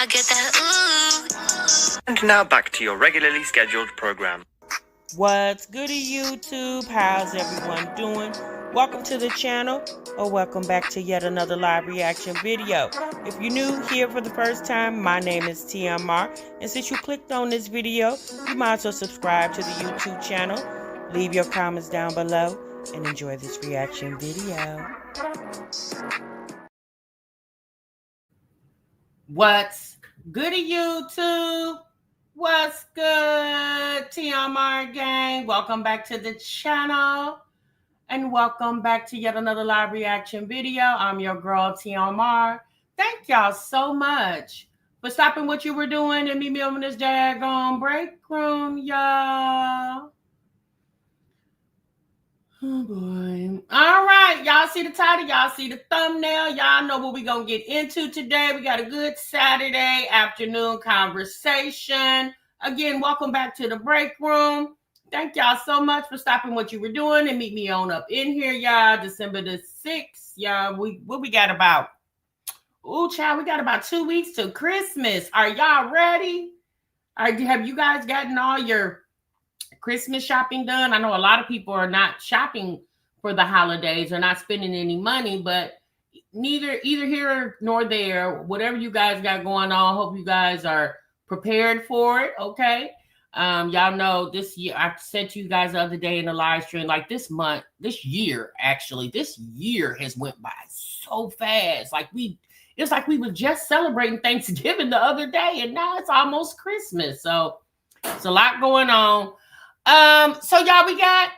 I get that ooh. And now back to your regularly scheduled program. What's goody, YouTube? How's everyone doing? Welcome to the channel, or welcome back to yet another live reaction video. If you're new here for the first time, my name is TMR, and since you clicked on this video, you might as well subscribe to the YouTube channel, leave your comments down below, and enjoy this reaction video. What's goody, YouTube? What's good, TMR gang? Welcome back to the channel, and welcome back to yet another live reaction video. I'm your girl, TMR. Thank y'all so much for stopping what you were doing and meet me over in this daggone break room, y'all. Oh boy. All right, y'all see the title, y'all see the thumbnail, y'all know what we're gonna get into today. We got a good Saturday afternoon conversation. Again, welcome back to the break room. Thank y'all so much for stopping what you were doing and meet me on up in here, y'all. December the 6th, y'all. What we got about? Ooh, child, we got about 2 weeks to Christmas. Are y'all ready? Have you guys gotten all your Christmas shopping done? I know a lot of people are not shopping for the holidays or not spending any money, but either here nor there, whatever you guys got going on, hope you guys are prepared for it. Okay. Y'all know this year, I said to you guys the other day in the live stream, like this year has went by so fast. It's like we were just celebrating Thanksgiving the other day, and now it's almost Christmas. So it's a lot going on. So y'all, we got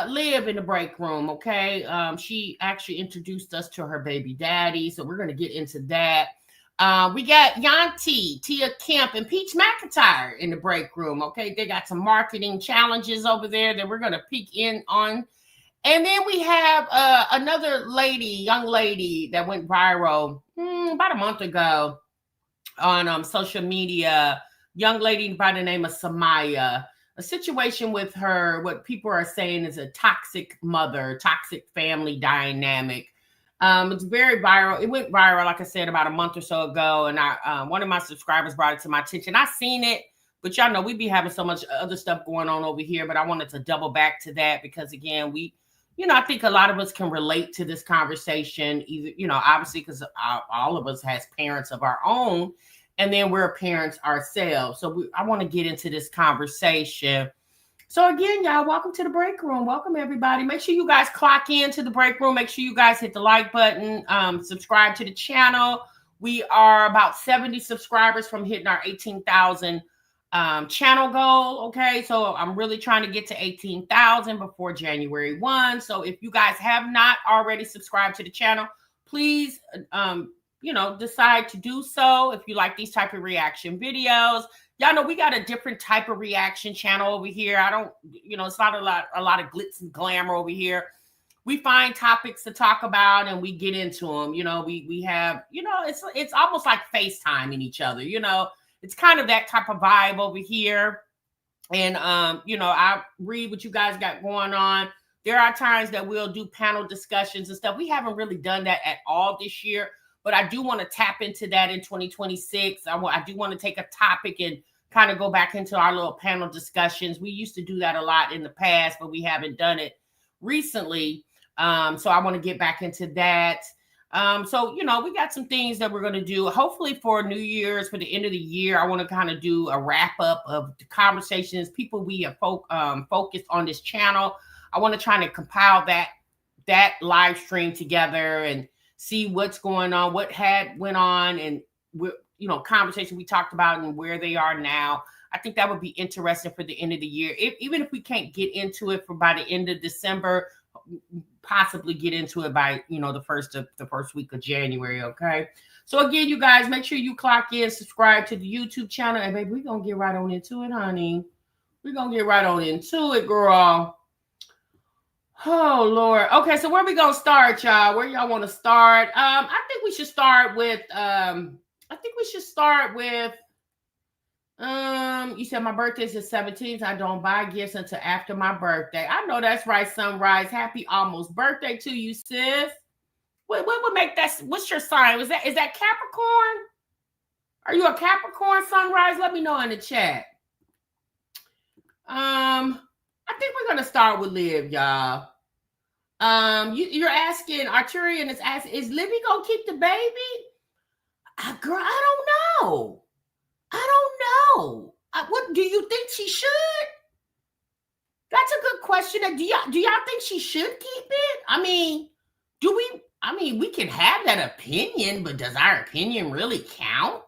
Liv in the break room, okay? She actually introduced us to her baby daddy, so we're gonna get into that. We got YUNTIE, Tia Kemp, and Peach McIntyre in the break room, okay? They got some marketing challenges over there that we're gonna peek in on. And then we have another young lady that went viral about a month ago on social media. Young lady by the name of Samaya. A situation with her, what people are saying is a toxic mother, toxic family dynamic. It's very viral. It went viral, like I said, about a month or so ago. And one of my subscribers brought it to my attention. I seen it, but y'all know we be having so much other stuff going on over here. But I wanted to double back to that because, again, I think a lot of us can relate to this conversation, either, obviously, because all of us has parents of our own. And then we're parents ourselves. So I want to get into this conversation. So again, y'all, welcome to the break room. Welcome, everybody. Make sure you guys clock into the break room. Make sure you guys hit the like button, subscribe to the channel. We are about 70 subscribers from hitting our 18,000 channel goal. Okay, so I'm really trying to get to 18,000 before January 1. So if you guys have not already subscribed to the channel, please, decide to do so. If you like these type of reaction videos, y'all know we got a different type of reaction channel over here. It's not a lot of glitz and glamour over here. We find topics to talk about and we get into them. We have, it's almost like FaceTiming each other. It's kind of that type of vibe over here. And, I read what you guys got going on. There are times that we'll do panel discussions and stuff. We haven't really done that at all this year. But I do want to tap into that in 2026. I do want to take a topic and kind of go back into our little panel discussions. We used to do that a lot in the past, but we haven't done it recently. So I want to get back into that. So, we got some things that we're going to do. Hopefully for New Year's, for the end of the year, I want to kind of do a wrap up of the conversations, people we have focused on this channel. I want to try to compile that live stream together and see what's going on, what had went on, and conversation we talked about and where they are now. I think that would be interesting for the end of the year. Even if we can't get into it by the end of December, possibly get into it by the first week of January. Okay. So again, you guys, make sure you clock in, subscribe to the YouTube channel, and baby, we're gonna get right on into it, honey. We're gonna get right on into it, girl. Oh Lord. Okay, so where we gonna start, y'all? Where y'all want to start? I think we should start with you said my birthday's the 17th. I don't buy gifts until after my birthday. I know that's right, Sunrise. Happy almost birthday to you, sis. What would make that? What's your sign? Is that Capricorn? Are you a Capricorn sunrise? Let me know in the chat. I think we're gonna start with Liv, y'all. You're asking, Arturian is asking, is Livy gonna keep the baby? Girl, I don't know. I don't know. What do you think she should? That's a good question. Do y'all think she should keep it? I mean, we can have that opinion, but does our opinion really count?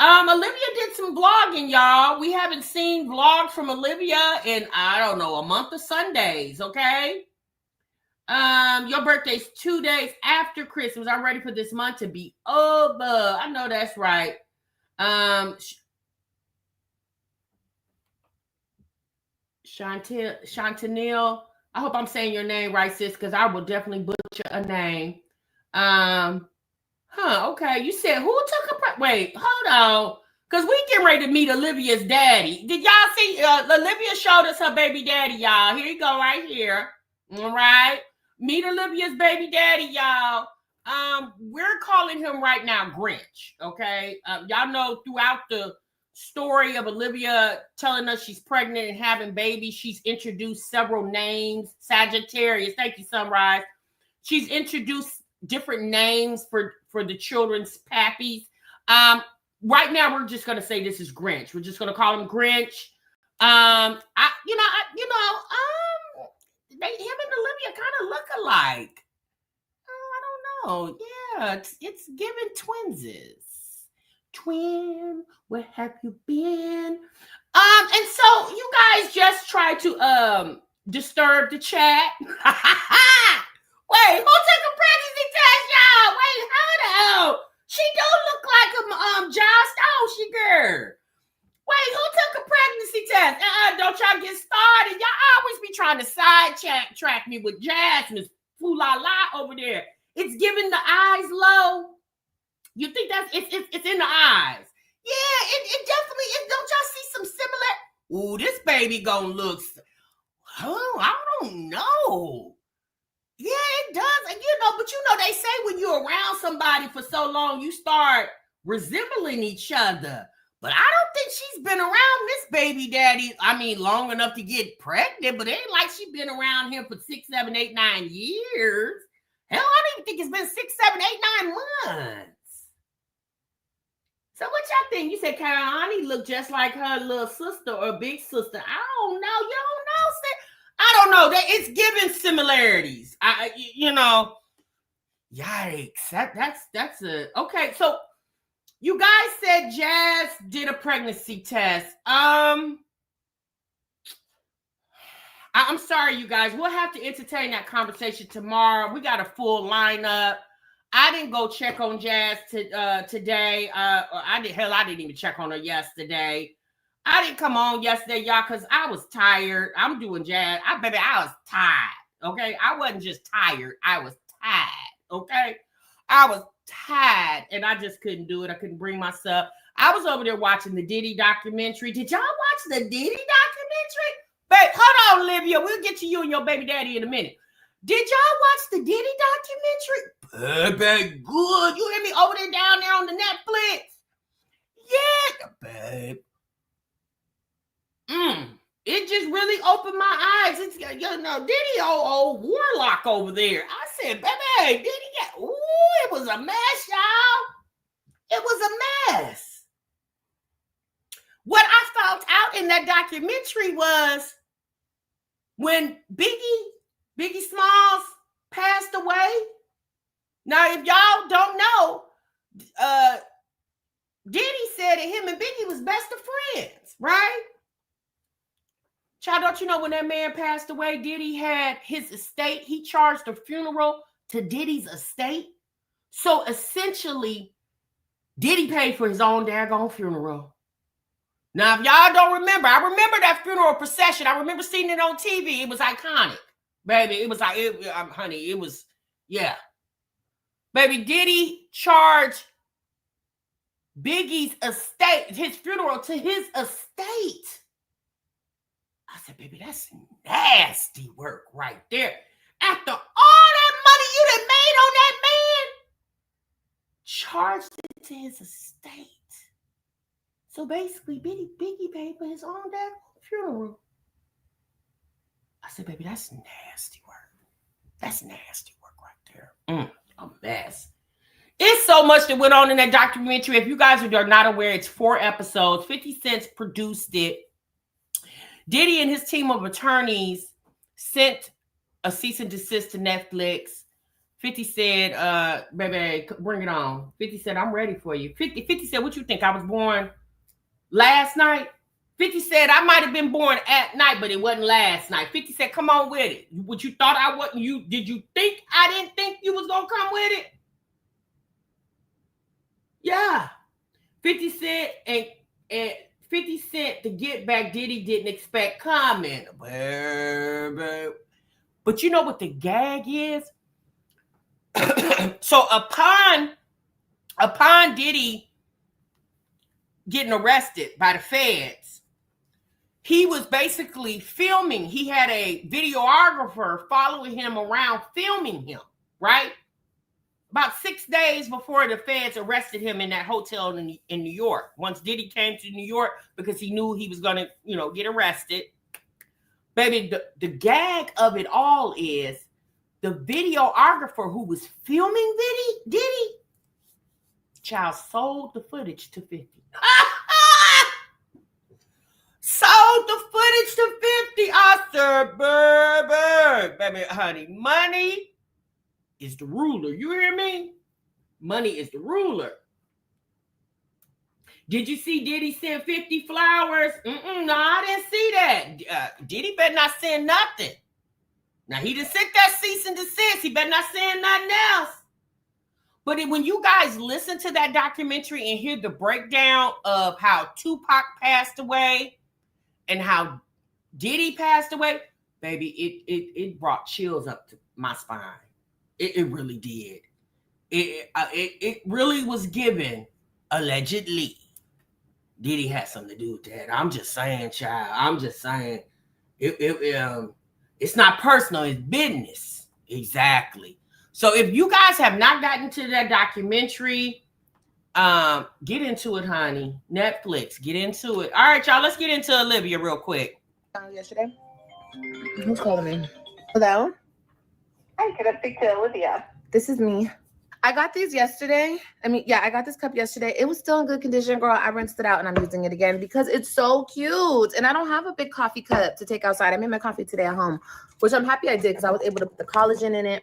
Olivia did some vlogging, y'all. We haven't seen vlogs from Olivia in, I don't know, a month of Sundays, okay? Your birthday's 2 days after Christmas. I'm ready for this month to be over. I know that's right. Chantanil, I hope I'm saying your name right, sis, because I will definitely butcher a name. Okay. You said who took a wait, hold on. Because we getting ready to meet Olivia's daddy. Did y'all see? Olivia showed us her baby daddy, y'all. Here you go, right here. All right. Meet Olivia's baby daddy, y'all. We're calling him right now Grinch. Okay. Y'all know throughout the story of Olivia telling us she's pregnant and having babies, she's introduced several names. Sagittarius, thank you, Sunrise. She's introduced different names for the children's pappies. Right now we're just gonna say this is Grinch. We're just gonna call him Grinch. Him and Olivia kind of look alike. I don't know. Yeah, it's giving twinses. Twin, where have you been? And so you guys just try to disturb the chat. Wait, who took a pregnancy test, y'all? Wait, hold on. She do look like a Josh Stone, she girl. Wait, who took a pregnancy test? Don't y'all get started. Y'all always be trying to sidetrack me with Jasmine's foo-la-la over there. It's giving the eyes low. You think that's it's in the eyes? Yeah, it definitely is. Don't y'all see some similar? Ooh, this baby gonna look. Oh, I don't know. Yeah, it does. But they say when you're around somebody for so long, you start resembling each other. But I don't think she's been around this baby daddy, long enough to get pregnant, but it ain't like she's been around him for 6, 7, 8, 9 years. Hell, I don't even think it's been 6, 7, 8, 9 months. So what y'all think? You said Kaihani looked just like her little sister or big sister. I don't know. You don't know, sis? I don't know. It's giving similarities. Yikes. That's a okay. So you guys said Jazz did a pregnancy test. I'm sorry, you guys. We'll have to entertain that conversation tomorrow. We got a full lineup. I didn't go check on Jazz today. I didn't even check on her yesterday. I didn't come on yesterday, y'all, because I was tired. I'm doing Jazz. I was tired. Okay. I wasn't just tired. I was tired. Okay. I was tired and I just couldn't do it. I couldn't bring myself. I was over there watching the Diddy documentary. Did y'all watch the Diddy documentary? Babe, hold on, Olivia. We'll get to you and your baby daddy in a minute. Did y'all watch the Diddy documentary? Babe, good. You hear me over there down there on the Netflix? Yeah, babe. It just really opened my eyes. It's Diddy old warlock over there. I said, baby, Diddy it was a mess, y'all. It was a mess. What I found out in that documentary was when Biggie Smalls passed away. Now, if y'all don't know, Diddy said that him and Biggie was best of friends, right? Child, don't you know when that man passed away, Diddy had his estate. He charged a funeral to Diddy's estate. So essentially, Diddy paid for his own daggone funeral. Now, if y'all don't remember, I remember that funeral procession. I remember seeing it on TV. It was iconic. Baby, it was honey, it was, yeah. Baby, Diddy charged Biggie's estate, his funeral to his estate. I said, baby, that's nasty work right there. After all that money you done made on that man, charged it to his estate. So basically, Biggie paid for his own damn funeral. I said, baby, that's nasty work. That's nasty work right there. A mess. It's so much that went on in that documentary. If you guys are not aware, it's 4 episodes. 50 Cent produced it. Diddy and his team of attorneys sent a cease and desist to Netflix. 50 said, baby, bring it on. 50 said, I'm ready for you. 50 said, what you think? I was born last night? 50 said, I might have been born at night, but it wasn't last night. 50 said, come on with it. What you thought I wasn't, did you think I didn't think you was going to come with it? Yeah. 50 Cent and 50 Cent to get back, Diddy didn't expect comment. But you know what the gag is? So upon Diddy getting arrested by the feds, he was basically filming. He had a videographer following him around, filming him, right? About 6 days before the feds arrested him in that hotel in New York. Once Diddy came to New York because he knew he was going to, get arrested. Baby, the gag of it all is the videographer who was filming Diddy, child sold the footage to 50. Sold the footage to 50. I said, baby, honey, money is the ruler. You hear me? Money is the ruler. Did you see Diddy send 50 flowers? No, I didn't see that. Diddy better not send nothing. Now, he done sent that cease and desist. He better not send nothing else. But when you guys listen to that documentary and hear the breakdown of how Tupac passed away and how Diddy passed away, baby, it brought chills up to my spine. It really did. It really was given, allegedly. Diddy had something to do with that. I'm just saying, child. I'm just saying. It's not personal. It's business. Exactly. So if you guys have not gotten to that documentary, get into it, honey. Netflix, get into it. All right, y'all. Let's get into Olivia real quick. Yesterday. Who's calling me? Hello? Hi, could I speak to Olivia? This is me. I got these yesterday. I got this cup yesterday. It was still in good condition, girl. I rinsed it out and I'm using it again because it's so cute. And I don't have a big coffee cup to take outside. I made my coffee today at home, which I'm happy I did because I was able to put the collagen in it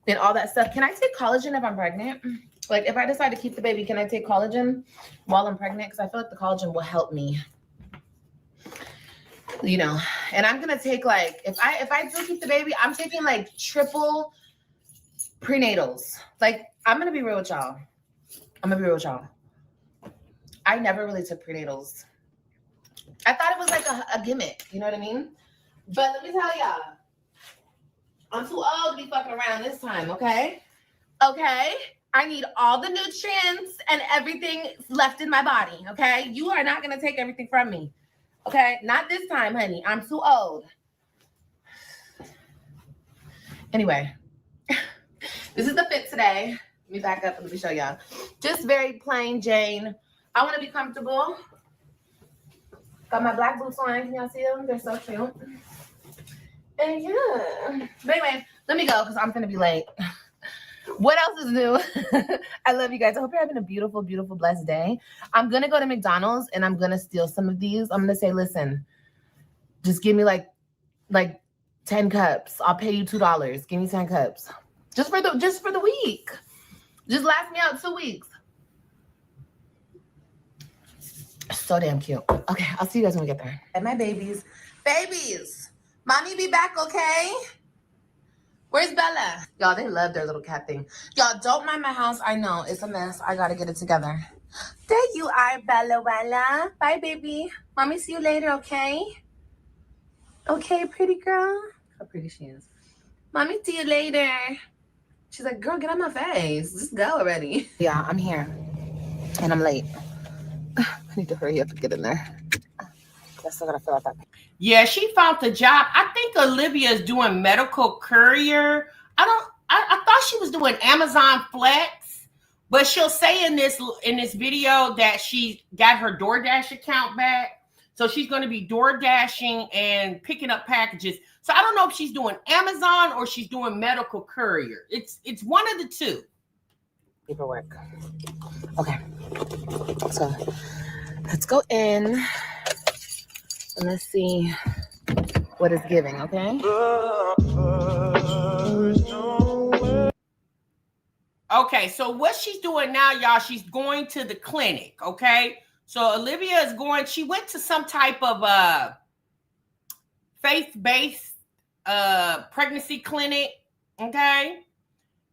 and all that stuff. Can I take collagen if I'm pregnant? Like, if I decide to keep the baby, can I take collagen while I'm pregnant? Because I feel like the collagen will help me. And I'm gonna take if I do keep the baby, I'm taking triple prenatals. I'm gonna be real with y'all. I never really took prenatals. I thought it was a gimmick, you know what I mean? But let me tell y'all, I'm too old to be fucking around this time, okay? Okay? I need all the nutrients and everything left in my body, okay? You are not gonna take everything from me. Okay, not this time, honey. I'm too old. Anyway, this is the fit today. Let me back up and let me show y'all. Just very plain Jane. I want to be comfortable. Got my black boots on. Can y'all see them? They're so cute. And yeah. But anyway, let me go because I'm going to be late. What else is new? I love you guys. I hope you're having a beautiful, beautiful, blessed day. I'm going to go to McDonald's and I'm going to steal some of these. I'm going to say, listen, just give me like 10 cups. I'll pay you $2. Give me 10 cups. Just for the week. Just last me out 2 weeks. So damn cute. Okay, I'll see you guys when we get there. And my babies. Babies, mommy be back, okay? Where's Bella? Y'all, they love their little cat thing. Y'all, don't mind my house. I know, it's a mess. I gotta get it together. There you are, Bella Wella. Bye, baby. Mommy, see you later, okay? Okay, pretty girl. How pretty she is. Mommy, see you later. She's like, girl, get out my face. Just go already. Yeah, I'm here. And I'm late. I need to hurry up and get in there. I still gotta fill out that. Yeah, she found the job. I think Olivia is doing medical courier. I thought she was doing Amazon Flex, But she'll say in this video that she got her DoorDash account back. So she's going to be door dashing and picking up packages. So I don't know if she's doing Amazon or she's doing medical courier. It's one of the two. Paperwork. Okay. So let's go in and let's see what it's giving, okay? Okay, so what she's doing now, y'all, she's going to the clinic, okay? So Olivia is going, she went to some type of faith-based pregnancy clinic, okay?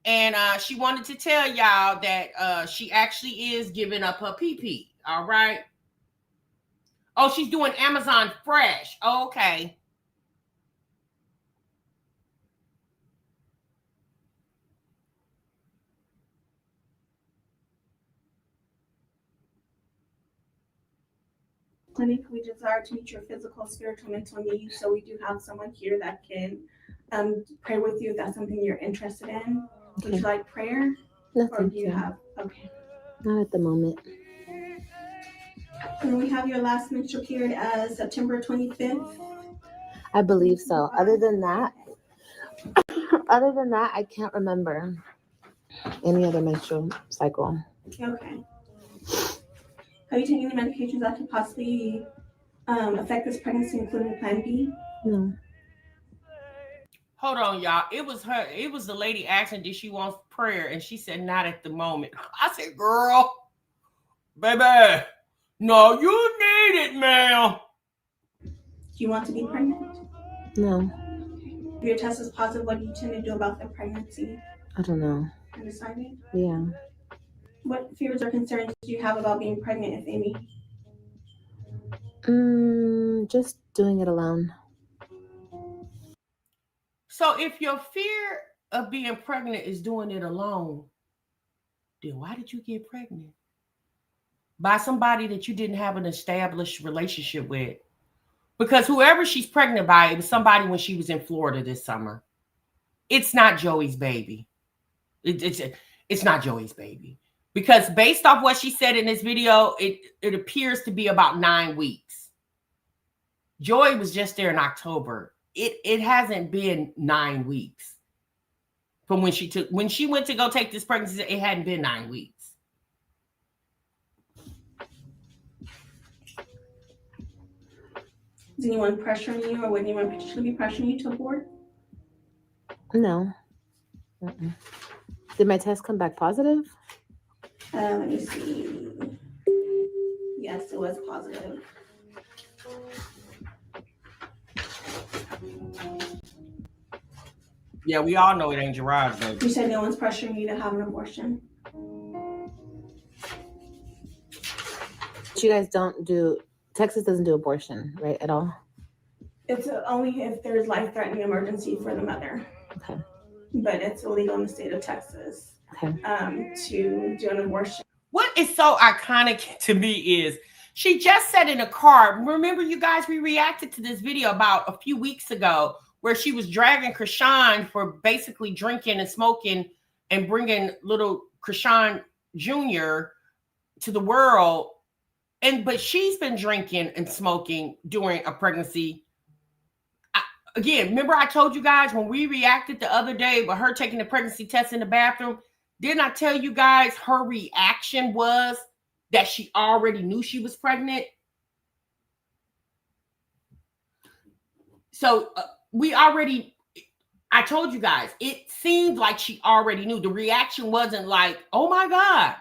And she wanted to tell y'all that she actually is giving up her pee-pee, all right? Oh, she's doing Amazon Fresh, okay. Clinic, we desire to meet your physical, spiritual, mental needs. So we do have someone here that can pray with you if that's something you're interested in. Okay. Would you like prayer? No, Or thank do you you. have, okay. Not at the moment. And we have your last menstrual period as September 25th. I believe so. Other than that, I can't remember any other menstrual cycle. Okay. Have you taken any medications that could possibly affect this pregnancy, including Plan B? No. Hold on, y'all. It was the lady asking, did she want prayer? And she said, not at the moment. I said, girl, baby, no, you need it, ma'am. Do you want to be pregnant? No. If your test is positive, what do you tend to do about the pregnancy? I don't know. Undecided? Yeah. What fears or concerns do you have about being pregnant, if any? Just doing it alone. So if your fear of being pregnant is doing it alone, then why did you get pregnant? By somebody that you didn't have an established relationship with. Because whoever she's pregnant by, it was somebody when she was in Florida this summer. It's not Joey's baby. It's not Joey's baby. Because based off what she said in this video, it appears to be about 9 weeks. Joey was just there in October. It hasn't been 9 weeks. From when she went to go take this pregnancy, it hadn't been 9 weeks. Is anyone pressuring you, or would anyone potentially be pressuring you to abort? No. Mm-mm. Did my test come back positive? Let me see. Yes, it was positive. Yeah, we all know it ain't Gerard's baby. You said no one's pressuring you to have an abortion. You guys don't do, Texas doesn't do abortion, right, at all? It's only if there's life-threatening emergency for the mother. Okay. But it's illegal in the state of Texas Okay. to do an abortion. What is so iconic to me is she just said in a car, remember you guys, we reacted to this video about a few weeks ago where she was dragging Krishan for basically drinking and smoking and bringing little Krishan Jr. to the world. But she's been drinking and smoking during a pregnancy. Again, remember I told you guys when we reacted the other day with her taking the pregnancy test in the bathroom, didn't I tell you guys her reaction was that she already knew she was pregnant? So I told you guys, it seemed like she already knew. The reaction wasn't like, oh my God.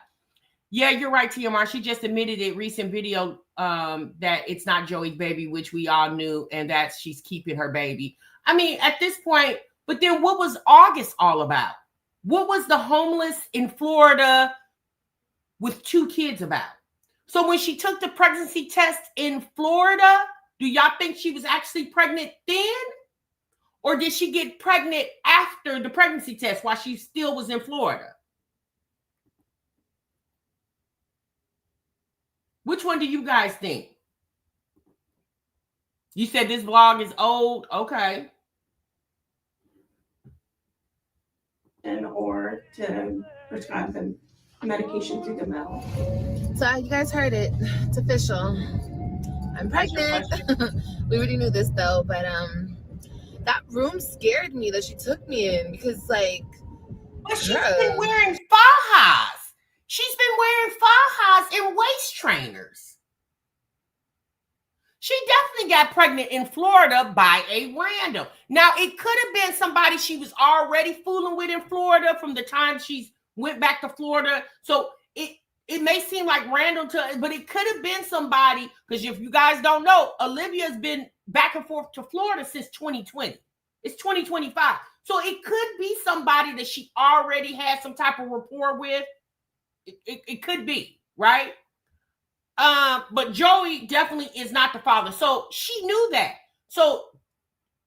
Yeah, you're right, TMR. She just admitted in recent video that it's not Joey's baby, which we all knew, and that she's keeping her baby. I mean, at this point, but then what was August all about? What was the homeless in Florida with 2 kids about? So when she took the pregnancy test in Florida, do y'all think she was actually pregnant then? Or did she get pregnant after the pregnancy test while she still was in Florida? Which one do you guys think? You said this vlog is old. Okay. Or to prescribe them medication through the mail. So you guys heard it. It's official. I'm pregnant. We already knew this though, but that room scared me that she took me in because like But she's been wearing fajas. She's been wearing fajas and waist trainers. She definitely got pregnant in Florida by a random. Now, it could have been somebody she was already fooling with in Florida from the time she went back to Florida. So it may seem like random to, but it could have been somebody, because if you guys don't know, Olivia's been back and forth to Florida since 2020. It's 2025. So it could be somebody that she already had some type of rapport with. It could be, right? But Joey definitely is not the father. So she knew that. So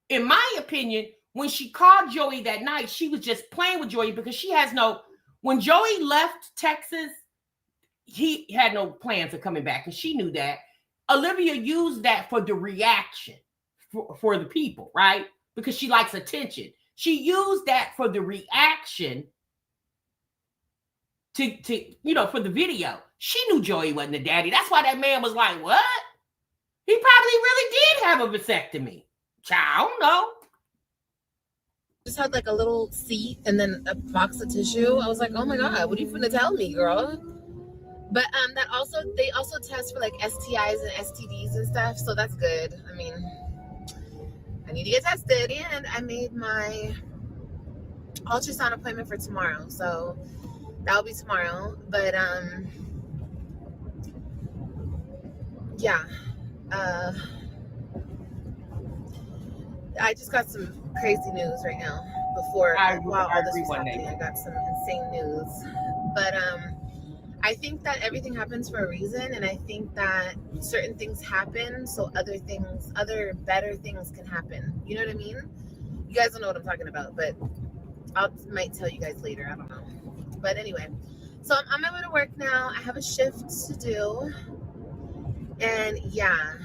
in my opinion, when she called Joey that night, she was just playing with Joey because she has no, when Joey left Texas, he had no plans of coming back. And she knew that. Olivia used that for the reaction for the people, right? Because she likes attention. She used that for the reaction to for the video. She knew Joey wasn't the daddy. That's why that man was like, what? He probably really did have a vasectomy. I don't know. Just had like a little seat and then a box of tissue. I was like, oh my God, what are you finna tell me, girl? But they also test for like STIs and STDs and stuff. So that's good. I mean, I need to get tested, and I made my ultrasound appointment for tomorrow. So that'll be tomorrow. But yeah. I just got some crazy news right now while all this was happening. I got some insane news. But I think that everything happens for a reason, and I think that certain things happen so other better things can happen. You know what I mean? You guys don't know what I'm talking about, but I might tell you guys later. I don't know. But anyway, so I'm on my way to work now. I have a shift to do, and yeah.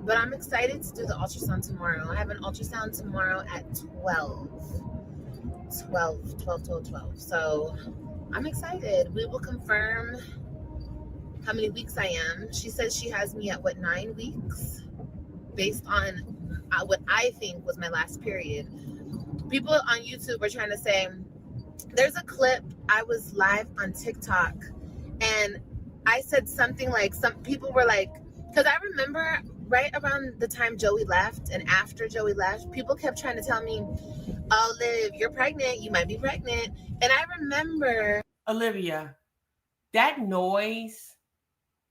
But I'm excited to do the ultrasound tomorrow. I have an ultrasound tomorrow at 12. So I'm excited. We will confirm how many weeks I am. She says she has me at 9 weeks based on what I think was my last period. People on YouTube are trying to say, there's a clip, I was live on TikTok and I said something like, some people were like, because I remember right around the time Joey left and after Joey left, people kept trying to tell me, oh, Liv, you're pregnant. You might be pregnant. And I remember. Olivia, that noise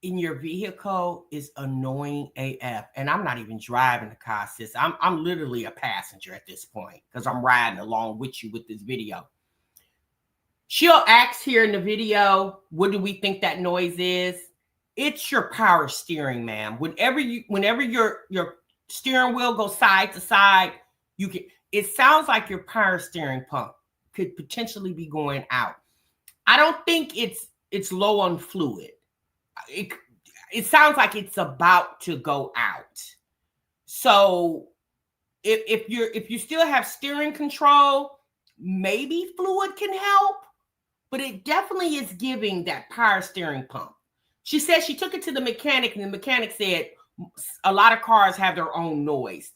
in your vehicle is annoying AF. And I'm not even driving the car, sis. I'm literally a passenger at this point because I'm riding along with you with this video. She'll ask here in the video, what do we think that noise is? It's your power steering, ma'am. Whenever your steering wheel goes side to side, it sounds like your power steering pump could potentially be going out. I don't think it's low on fluid. It sounds like it's about to go out. So if you still have steering control, maybe fluid can help, but it definitely is giving that power steering pump. She said she took it to the mechanic, and the mechanic said a lot of cars have their own noise.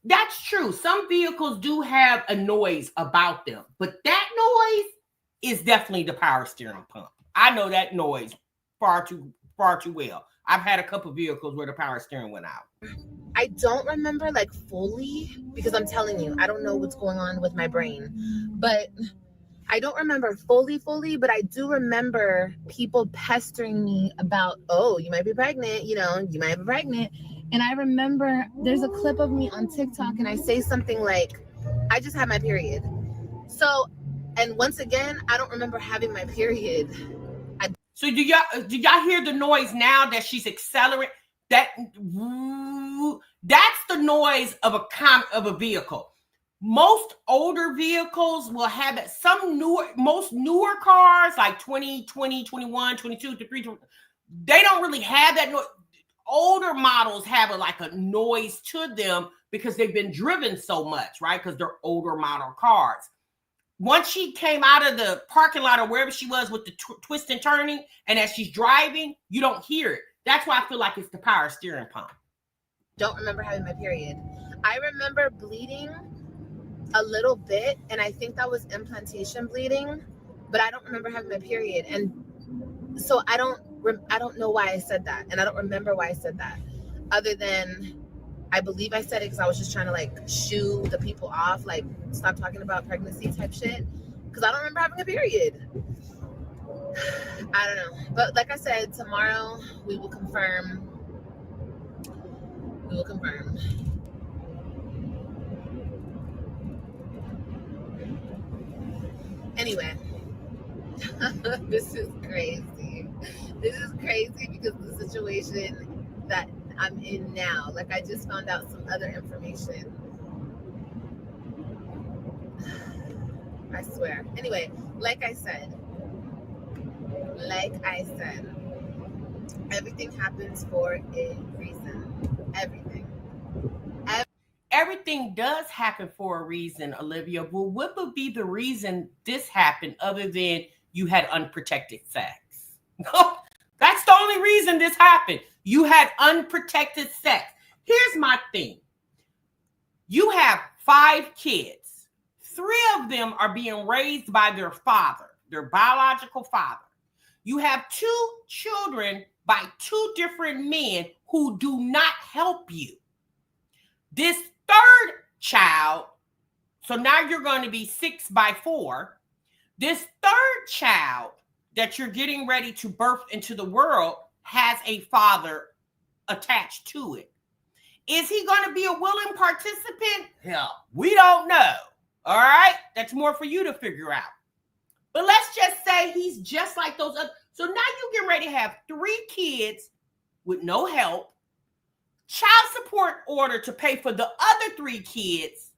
That's true. Some vehicles do have a noise about them, but that noise is definitely the power steering pump. I know that noise far too well. I've had a couple of vehicles where the power steering went out. I don't remember like fully because I'm telling you, I don't know what's going on with my brain, but I don't remember fully, but I do remember people pestering me about, oh, you might be pregnant, you might be pregnant. And I remember there's a clip of me on TikTok and I say something like, I just had my period. So, and once again, I don't remember having my period. So do y'all hear the noise now that she's accelerating? That's the noise of a vehicle. Most older vehicles will have it. Most newer cars, like 2020, 21, 22, 23, they don't really have that noise. Older models have a noise to them because they've been driven so much, right? Because they're older model cars. once she came out of the parking lot or wherever she was with the twist and turning, and as she's driving, you don't hear it. That's why I feel like it's the power steering pump. Don't remember having my period. I remember bleeding a little bit, and I think that was implantation bleeding, but I don't remember having my period. And so I don't know why I said that, and I don't remember why I said that, other than I believe I said it because I was just trying to like shoo the people off, like stop talking about pregnancy type shit, because I don't remember having a period. I don't know, but like I said, tomorrow we will confirm. Anyway, this is crazy. This is crazy because the situation that I'm in now, like I just found out some other information. I swear. Anyway, like I said, everything happens for a reason. Everything does happen for a reason, Olivia. Well, what would be the reason this happened other than you had unprotected sex? That's the only reason this happened. You had unprotected sex. Here's my thing. You have 5 kids. 3 of them are being raised by their father, their biological father. You have 2 children by 2 different men who do not help you. This 3rd child, so now you're going to be 6 by 4. This 3rd child that you're getting ready to birth into the world has a father attached to it. Is he going to be a willing participant? Hell, we don't know. All right? That's more for you to figure out. But let's just say he's just like those other. So now you get ready to have 3 kids with no help, child support order to pay for the other 3 kids,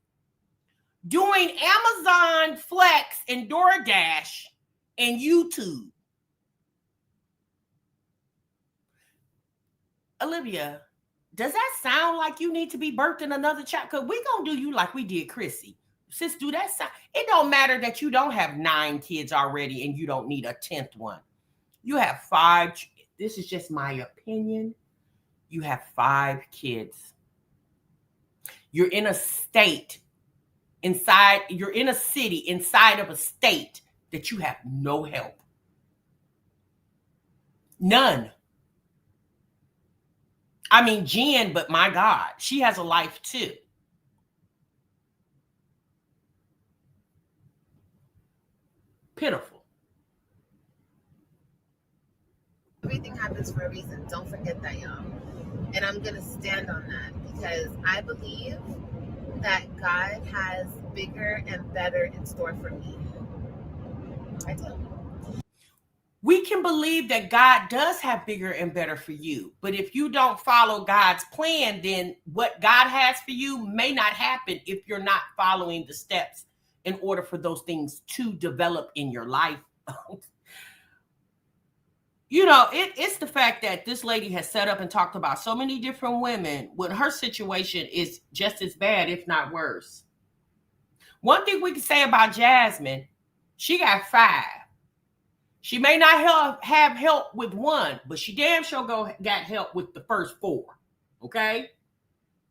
doing Amazon Flex and DoorDash and YouTube. Olivia, does that sound like you need to be birthing another child? Because we're going to do you like we did Chrissy. Sis, do that sound? It don't matter that you don't have 9 kids already and you don't need a 10th one. You have 5. This is just my opinion. You have 5 kids. You're in a state inside, you're in a city inside of a state that you have no help. None. I mean, Jen, but my God, she has a life too. Pitiful. Everything happens for a reason. Don't forget that, y'all. And I'm going to stand on that because I believe that God has bigger and better in store for me. I do. We can believe that God does have bigger and better for you. But if you don't follow God's plan, then what God has for you may not happen if you're not following the steps in order for those things to develop in your life. You know, it's the fact that this lady has set up and talked about so many different women when her situation is just as bad, if not worse. One thing we can say about Jasmine, she got 5. She may not have help with 1, but she damn sure got help with the first 4. Okay?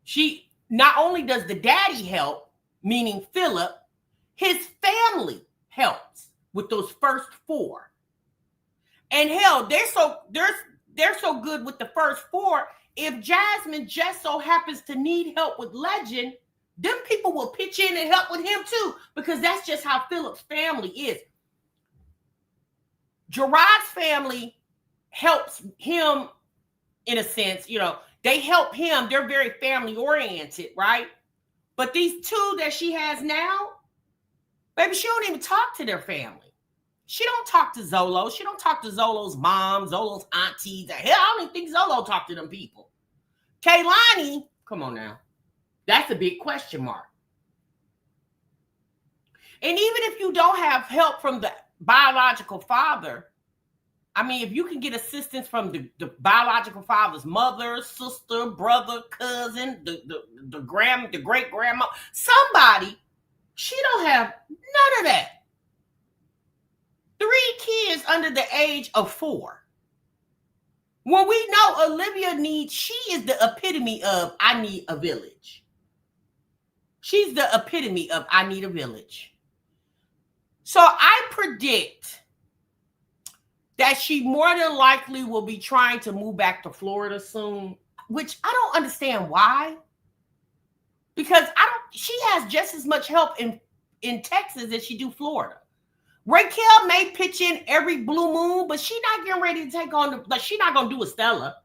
She not only does the daddy help, meaning Philip, his family helps with those first 4. And hell, they're so good with the first 4. If Jasmine just so happens to need help with Legend, them people will pitch in and help with him too, because that's just how Philip's family is. Gerard's family helps him in a sense, you know, they help him. They're very family oriented, right? But these 2 that she has now, baby, she don't even talk to their family. She don't talk to Zolo. She don't talk to Zolo's mom, Zolo's aunties. Hell, I don't even think Zolo talked to them people. Kaylani, come on now. That's a big question mark. And even if you don't have help from the biological father, I mean, if you can get assistance from the biological father's mother, sister, brother, cousin, the great grandma, somebody, she don't have none of that. is under the age of 4. When we know Olivia she is the epitome of I need a village. She's the epitome of I need a village. So I predict that she more than likely will be trying to move back to Florida soon, which I don't understand why. Because she has just as much help in Texas as she do Florida. Raquel may pitch in every blue moon, but she's not getting ready to take on she's not gonna do a Stella.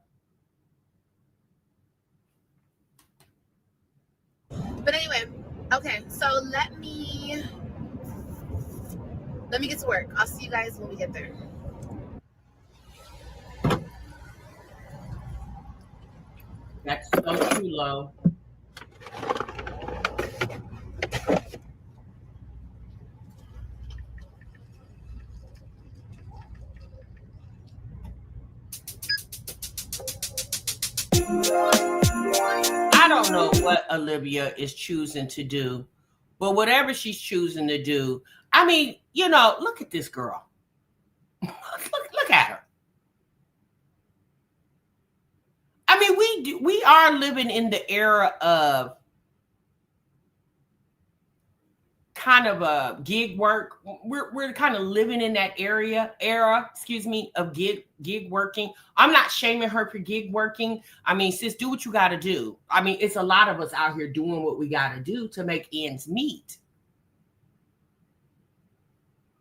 But anyway, okay, so let me get to work. I'll see you guys when we get there. That's so too low. I don't know what Olivia is choosing to do, but whatever she's choosing to do, I mean, look at this girl. Look at her. I mean, we are living in the era of kind of a gig work. We're kind of living in that era, of gig working. I'm not shaming her for gig working. I mean, sis, do what you got to do. I mean, it's a lot of us out here doing what we got to do to make ends meet.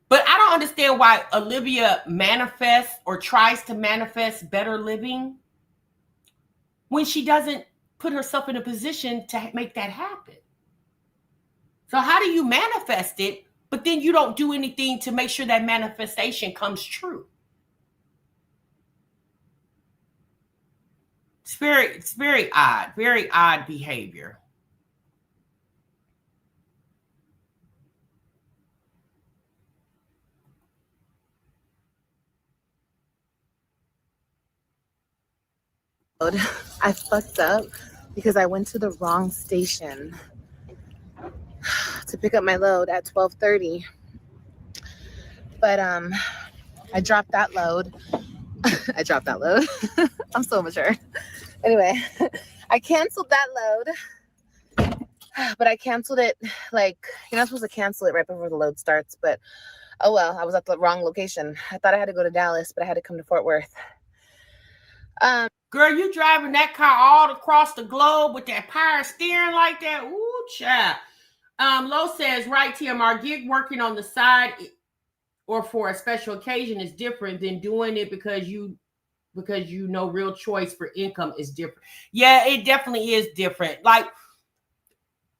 But I don't understand why Olivia manifests or tries to manifest better living when she doesn't put herself in a position to make that happen. So how do you manifest it, but then you don't do anything to make sure that manifestation comes true? It's very odd behavior. I fucked up because I went to the wrong station to pick up my load at 12:30. But I dropped that load. I'm so mature. Anyway, I canceled that load. But I canceled it you're not supposed to cancel it right before the load starts, but oh well, I was at the wrong location. I thought I had to go to Dallas, but I had to come to Fort Worth. Girl, you driving that car all across the globe with that power steering like that? Ooh, child. Lo says, right, TMR, gig working on the side or for a special occasion is different than doing it because you know real choice for income is different. Yeah, it definitely is different. Like,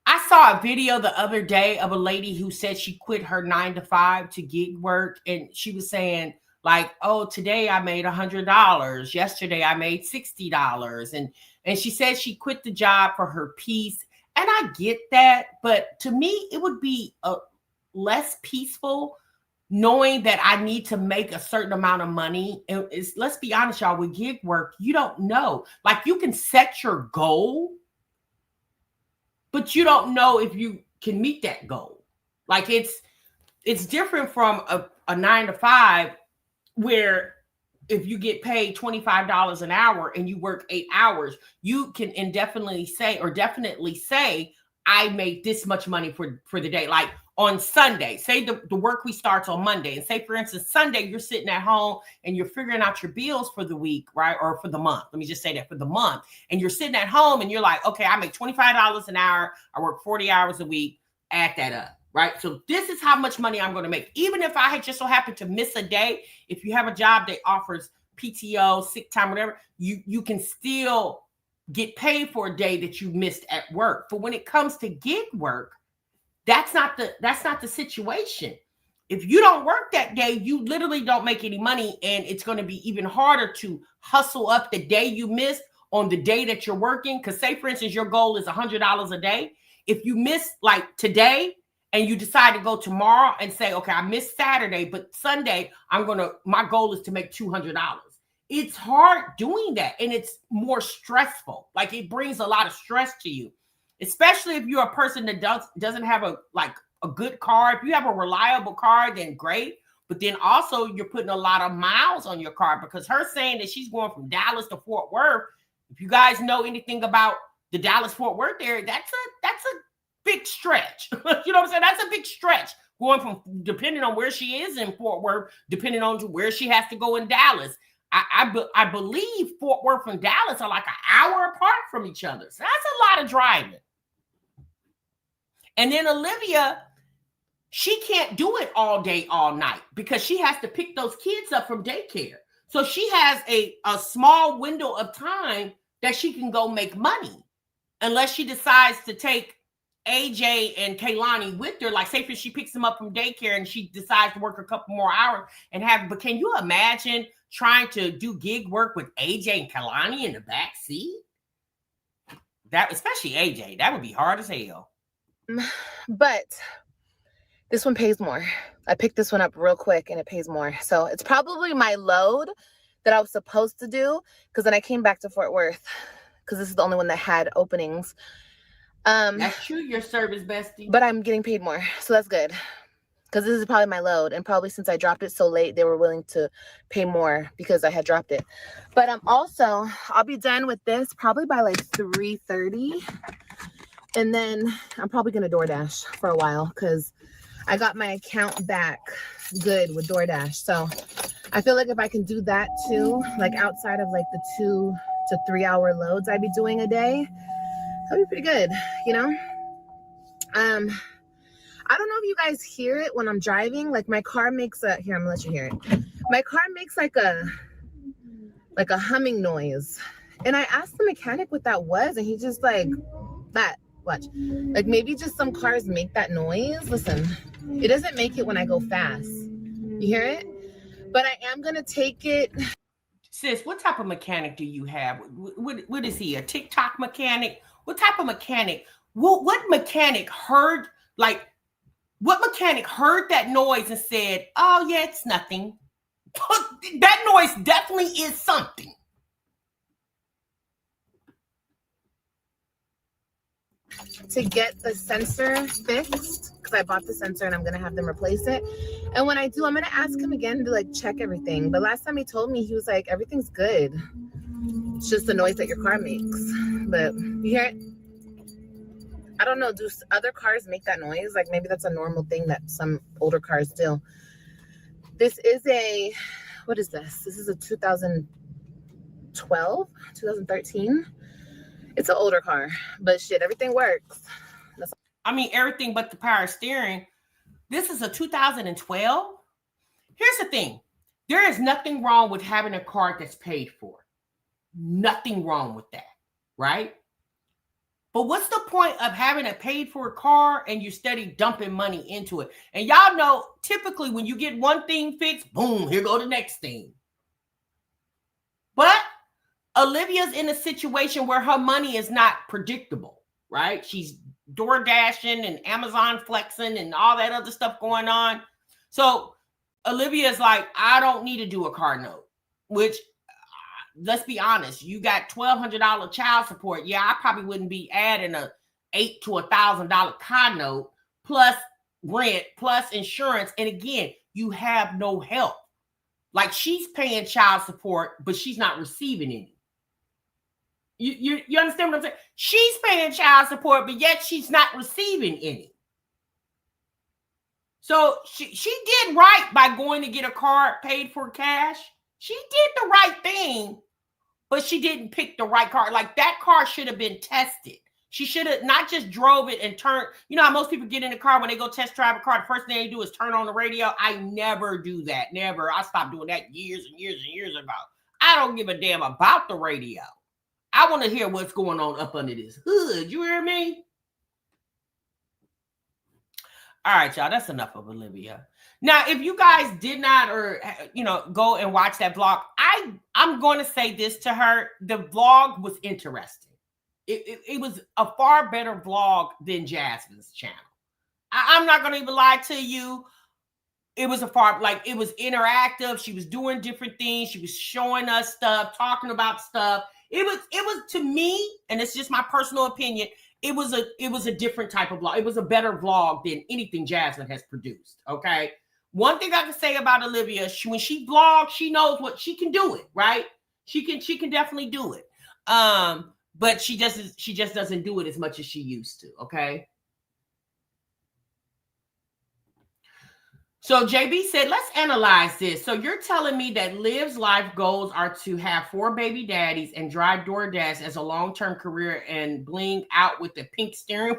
I saw a video the other day of a lady who said she quit her 9-to-5 to gig work, and she was saying, like, oh, today I made $100. Yesterday I made $60. And she said she quit the job for her peace. And I get that. But to me, it would be less peaceful knowing that I need to make a certain amount of money. And let's be honest, y'all, with gig work, you don't know. Like, you can set your goal, but you don't know if you can meet that goal. Like, it's different from a 9-to-5 where if you get paid $25 an hour and you work 8 hours, you can definitely say, I made this much money for the day. Like on Sunday, say the work week starts on Monday, and say, for instance, Sunday, you're sitting at home and you're figuring out your bills for the week, right? Or for the month. Let me just say that, for the month. And you're sitting at home and you're like, okay, I make $25 an hour. I work 40 hours a week. Add that up. Right. So this is how much money I'm going to make. Even if I had just so happened to miss a day, if you have a job that offers PTO, sick time, whatever, you can still get paid for a day that you missed at work. But when it comes to gig work, that's not the situation. If you don't work that day, you literally don't make any money. And it's going to be even harder to hustle up the day you missed on the day that you're working. Because say, for instance, your goal is $100 a day. If you miss like today, and you decide to go tomorrow and say, okay, I missed Saturday, but Sunday, my goal is to make $200. It's hard doing that. And it's more stressful. Like, it brings a lot of stress to you, especially if you're a person that doesn't have a good car. If you have a reliable car, then great. but then also you're putting a lot of miles on your car, because her saying that she's going from Dallas to Fort Worth, if you guys know anything about the Dallas-Fort Worth area, that's a big stretch. You know what I'm saying? That's a big stretch going from, depending on where she is in Fort Worth, depending on where she has to go in Dallas. I believe Fort Worth and Dallas are like an hour apart from each other. So that's a lot of driving. And then Olivia, she can't do it all day, all night, because she has to pick those kids up from daycare. So she has a small window of time that she can go make money, unless she decides to take AJ and Kaylani with her. Like, say if she picks them up from daycare and she decides to work a couple more hours and have, but can you imagine trying to do gig work with AJ and Kaylani in the back seat? That, especially AJ, that would be hard as hell. But this one pays more. I picked this one up real quick and it pays more. So it's probably my load that I was supposed to do, because then I came back to Fort Worth because this is the only one that had openings. That's true, your service bestie. But I'm getting paid more, so that's good, because this is probably my load, and probably since I dropped it so late, they were willing to pay more because I had dropped it. But also, I'll be done with this probably by like 3:30, and then I'm probably gonna DoorDash for a while, because I got my account back good with DoorDash. So I feel like if I can do that too, like outside of like the 2 to 3 hour loads I'd be doing a day, that'd be pretty good, you know? I don't know if you guys hear it when I'm driving. Like my car makes a, here, I'm gonna let you hear it. My car makes like a humming noise. And I asked the mechanic what that was, and he just like, that, watch. Like maybe just some cars make that noise. Listen, it doesn't make it when I go fast. You hear it? But I am gonna take it. Sis, what type of mechanic do you have? What is he, a TikTok mechanic? What type of mechanic? What mechanic heard, like, what mechanic heard that noise and said, oh yeah, it's nothing? That noise definitely is something. To get the sensor fixed, because I bought the sensor and I'm gonna have them replace it. And when I do, I'm gonna ask him again to like check everything. But last time he told me, he was like, everything's good. It's just the noise that your car makes. But you hear it? I don't know, do other cars make that noise? Like maybe that's a normal thing that some older cars do. This is a, what is this? This is a 2012, 2013. It's an older car, but shit, everything works. I mean, everything but the power steering. This is a 2012. Here's the thing. There is nothing wrong with having a car that's paid for. Nothing wrong with that, right? But what's the point of having a paid for car and you steady dumping money into it? And y'all know, typically when you get one thing fixed, boom, here go the next thing. But Olivia's in a situation where her money is not predictable, right? She's door dashing and Amazon flexing and all that other stuff going on. So Olivia's like, I don't need to do a car note, which let's be honest, you got $1,200 child support. Yeah, I probably wouldn't be adding a $800 to $1,000 car note plus rent plus insurance. And again, you have no help. Like she's paying child support, but she's not receiving any. You understand what I'm saying? She's paying child support, but yet she's not receiving any. So she did right by going to get a car paid for cash. She did the right thing, but she didn't pick the right car. Like that car should have been tested. She should have not just drove it and turned. You know how most people get in the car when they go test drive a car, the first thing they do is turn on the radio. I never do that. Never. I stopped doing that years and years and years ago. I don't give a damn about the radio. I want to hear what's going on up under this hood. You hear me? All right, y'all. That's enough of Olivia. Now, if you guys did not or, go and watch that vlog, I'm going to say this to her. The vlog was interesting. It was a far better vlog than Jasmine's channel. I'm not going to even lie to you. It was it was interactive. She was doing different things. She was showing us stuff, talking about stuff. It was to me, and it's just my personal opinion, it was a different type of vlog. It was a better vlog than anything Jasmine has produced. Okay. One thing I can say about Olivia, when she blogs, she knows what she can do it, right? She can definitely do it. But she just doesn't do it as much as she used to, okay? So JB said, let's analyze this. So you're telling me that Liv's life goals are to have 4 baby daddies and drive DoorDash as a long-term career and bling out with the pink steering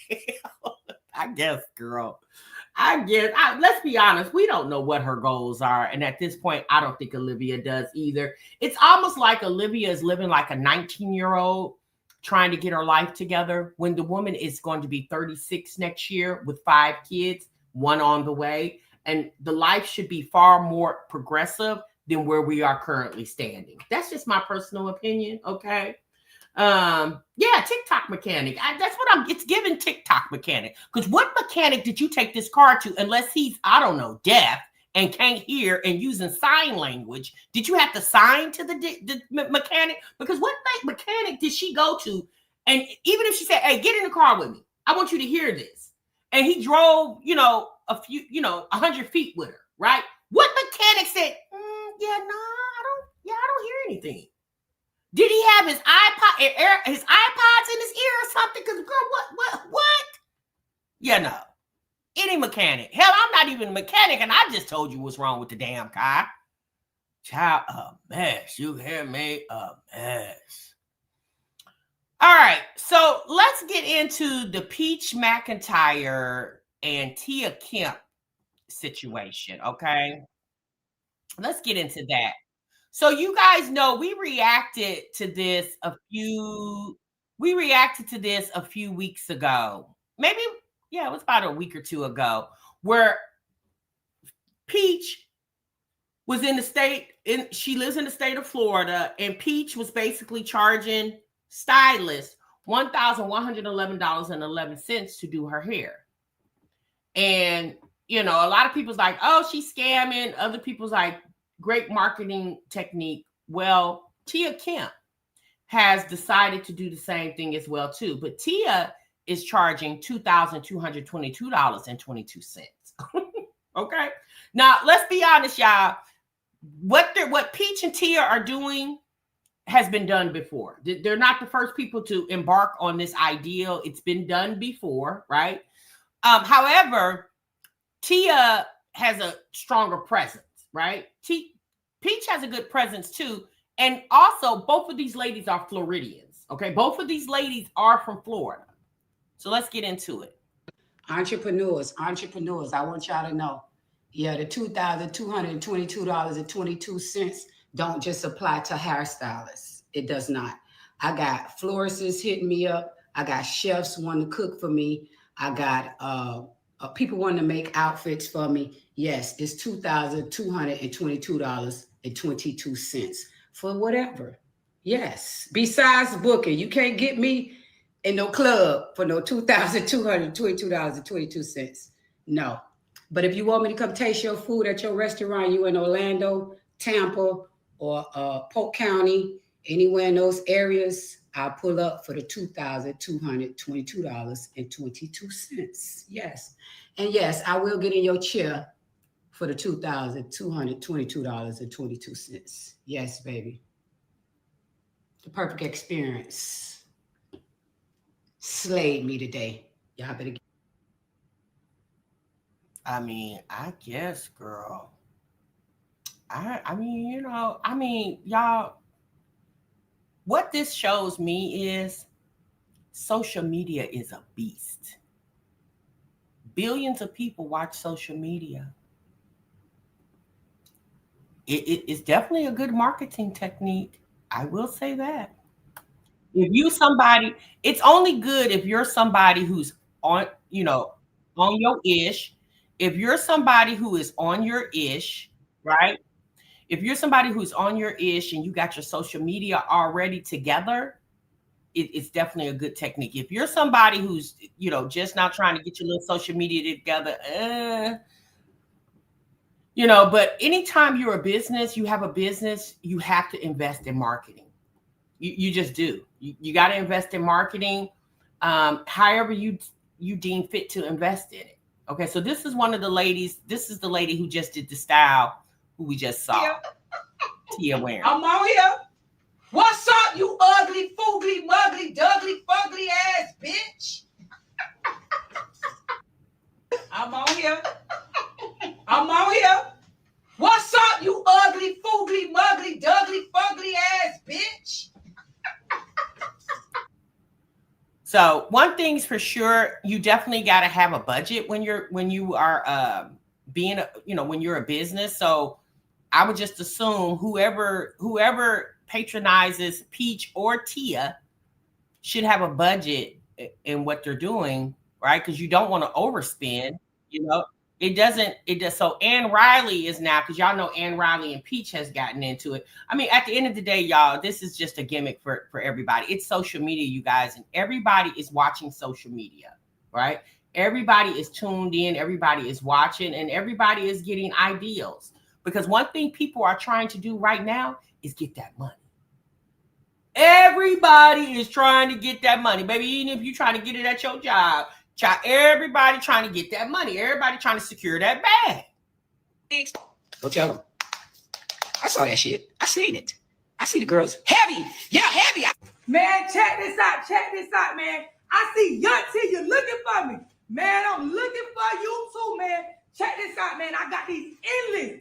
wheel? I guess, girl. Let's be honest. We don't know what her goals are. And at this point, I don't think Olivia does either. It's almost like Olivia is living like a 19-year-old trying to get her life together when the woman is going to be 36 next year with 5 kids, 1 on the way. And the life should be far more progressive than where we are currently standing. That's just my personal opinion. Okay. Yeah, TikTok mechanic. That's what it's giving TikTok mechanic. Because what mechanic did you take this car to unless he's, I don't know, deaf and can't hear and using sign language? Did you have to sign to the mechanic? Because what mechanic did she go to? And even if she said, hey, get in the car with me, I want you to hear this. And he drove, a few, 100 feet with her, right? What mechanic said, I don't hear anything. Did he have his iPods in his ear or something? Because girl, what? Yeah, no. Any mechanic. Hell, I'm not even a mechanic, and I just told you what's wrong with the damn car. Child, a mess. You hear me? A mess. All right, so let's get into the Peach McIntyre and Tia Kemp situation, okay? Let's get into that. So you guys know we reacted to this a few weeks ago. Maybe, it was about a week or 2 ago, where Peach was she lives in the state of Florida, and Peach was basically charging stylists $1,111.11 to do her hair. And, a lot of people's like, oh, she's scamming. Other people's like, great marketing technique. Well, Tia Kemp has decided to do the same thing as well, too. But Tia is charging $2,222.22. Okay. Now, let's be honest, y'all. What Peach and Tia are doing has been done before. They're not the first people to embark on this ideal. It's been done before, right? However, Tia has a stronger presence, right? Peach has a good presence too. And also, both of these ladies are Floridians, okay? Both of these ladies are from Florida. So let's get into it. Entrepreneurs, I want y'all to know, the $2,222.22 don't just apply to hairstylists. It does not. I got florists hitting me up. I got chefs wanting to cook for me. I got people wanting to make outfits for me. Yes, it's $2,222.22 for whatever. Yes. Besides booking, you can't get me in no club for no $2,222.22. No. But if you want me to come taste your food at your restaurant, you in Orlando, Tampa, or Polk County, anywhere in those areas, I'll pull up for the $2,222.22. Yes. And yes, I will get in your chair for the $2,222.22. Yes, baby. The perfect experience. Slayed me today. Y'all better get. I mean, I guess, girl. Y'all, what this shows me is social media is a beast. Billions of people watch social media. It's definitely a good marketing technique. I will say that. It's only good if you're somebody who's on your ish. If you're somebody who is on your ish, right? If you're somebody who's on your ish and you got your social media already together, it's definitely a good technique. If you're somebody who's, just now trying to get your little social media together, but anytime you're you have a business, you have to invest in marketing. You just do. You got to invest in marketing, however you deem fit to invest in it. Okay, so this is one of the ladies. This is the lady who just did the style, who we just saw. Tia wearing. I'm out here. What's up, you ugly, foogly, mugly, dugly, fugly ass bitch? I'm out here. I'm out here. What's up, you ugly, foogly, mugly, dugly, fugly ass bitch? So one thing's for sure, you definitely got to have a budget when you are being when you're a business. So I would just assume whoever patronizes Peach or Tia should have a budget in what they're doing, right? Because you don't want to overspend. It does. So Ann Riley is now, because y'all know Ann Riley and Peach has gotten into it. I mean, at the end of the day, y'all, this is just a gimmick for everybody. It's social media, you guys, and everybody is watching social media, right? Everybody is tuned in, everybody is watching, and everybody is getting ideals. Because one thing people are trying to do right now is get that money. Everybody is trying to get that money, baby. Even if you're trying to get it at your job, everybody trying to get that money. Everybody trying to secure that bag. Go tell them. I saw that shit. I seen it. I see the girls. Heavy. Yeah, heavy. Man, check this out, man. I see YUNTIE, you looking for me. Man, I'm looking for you too, man. Check this out, man. I got these endless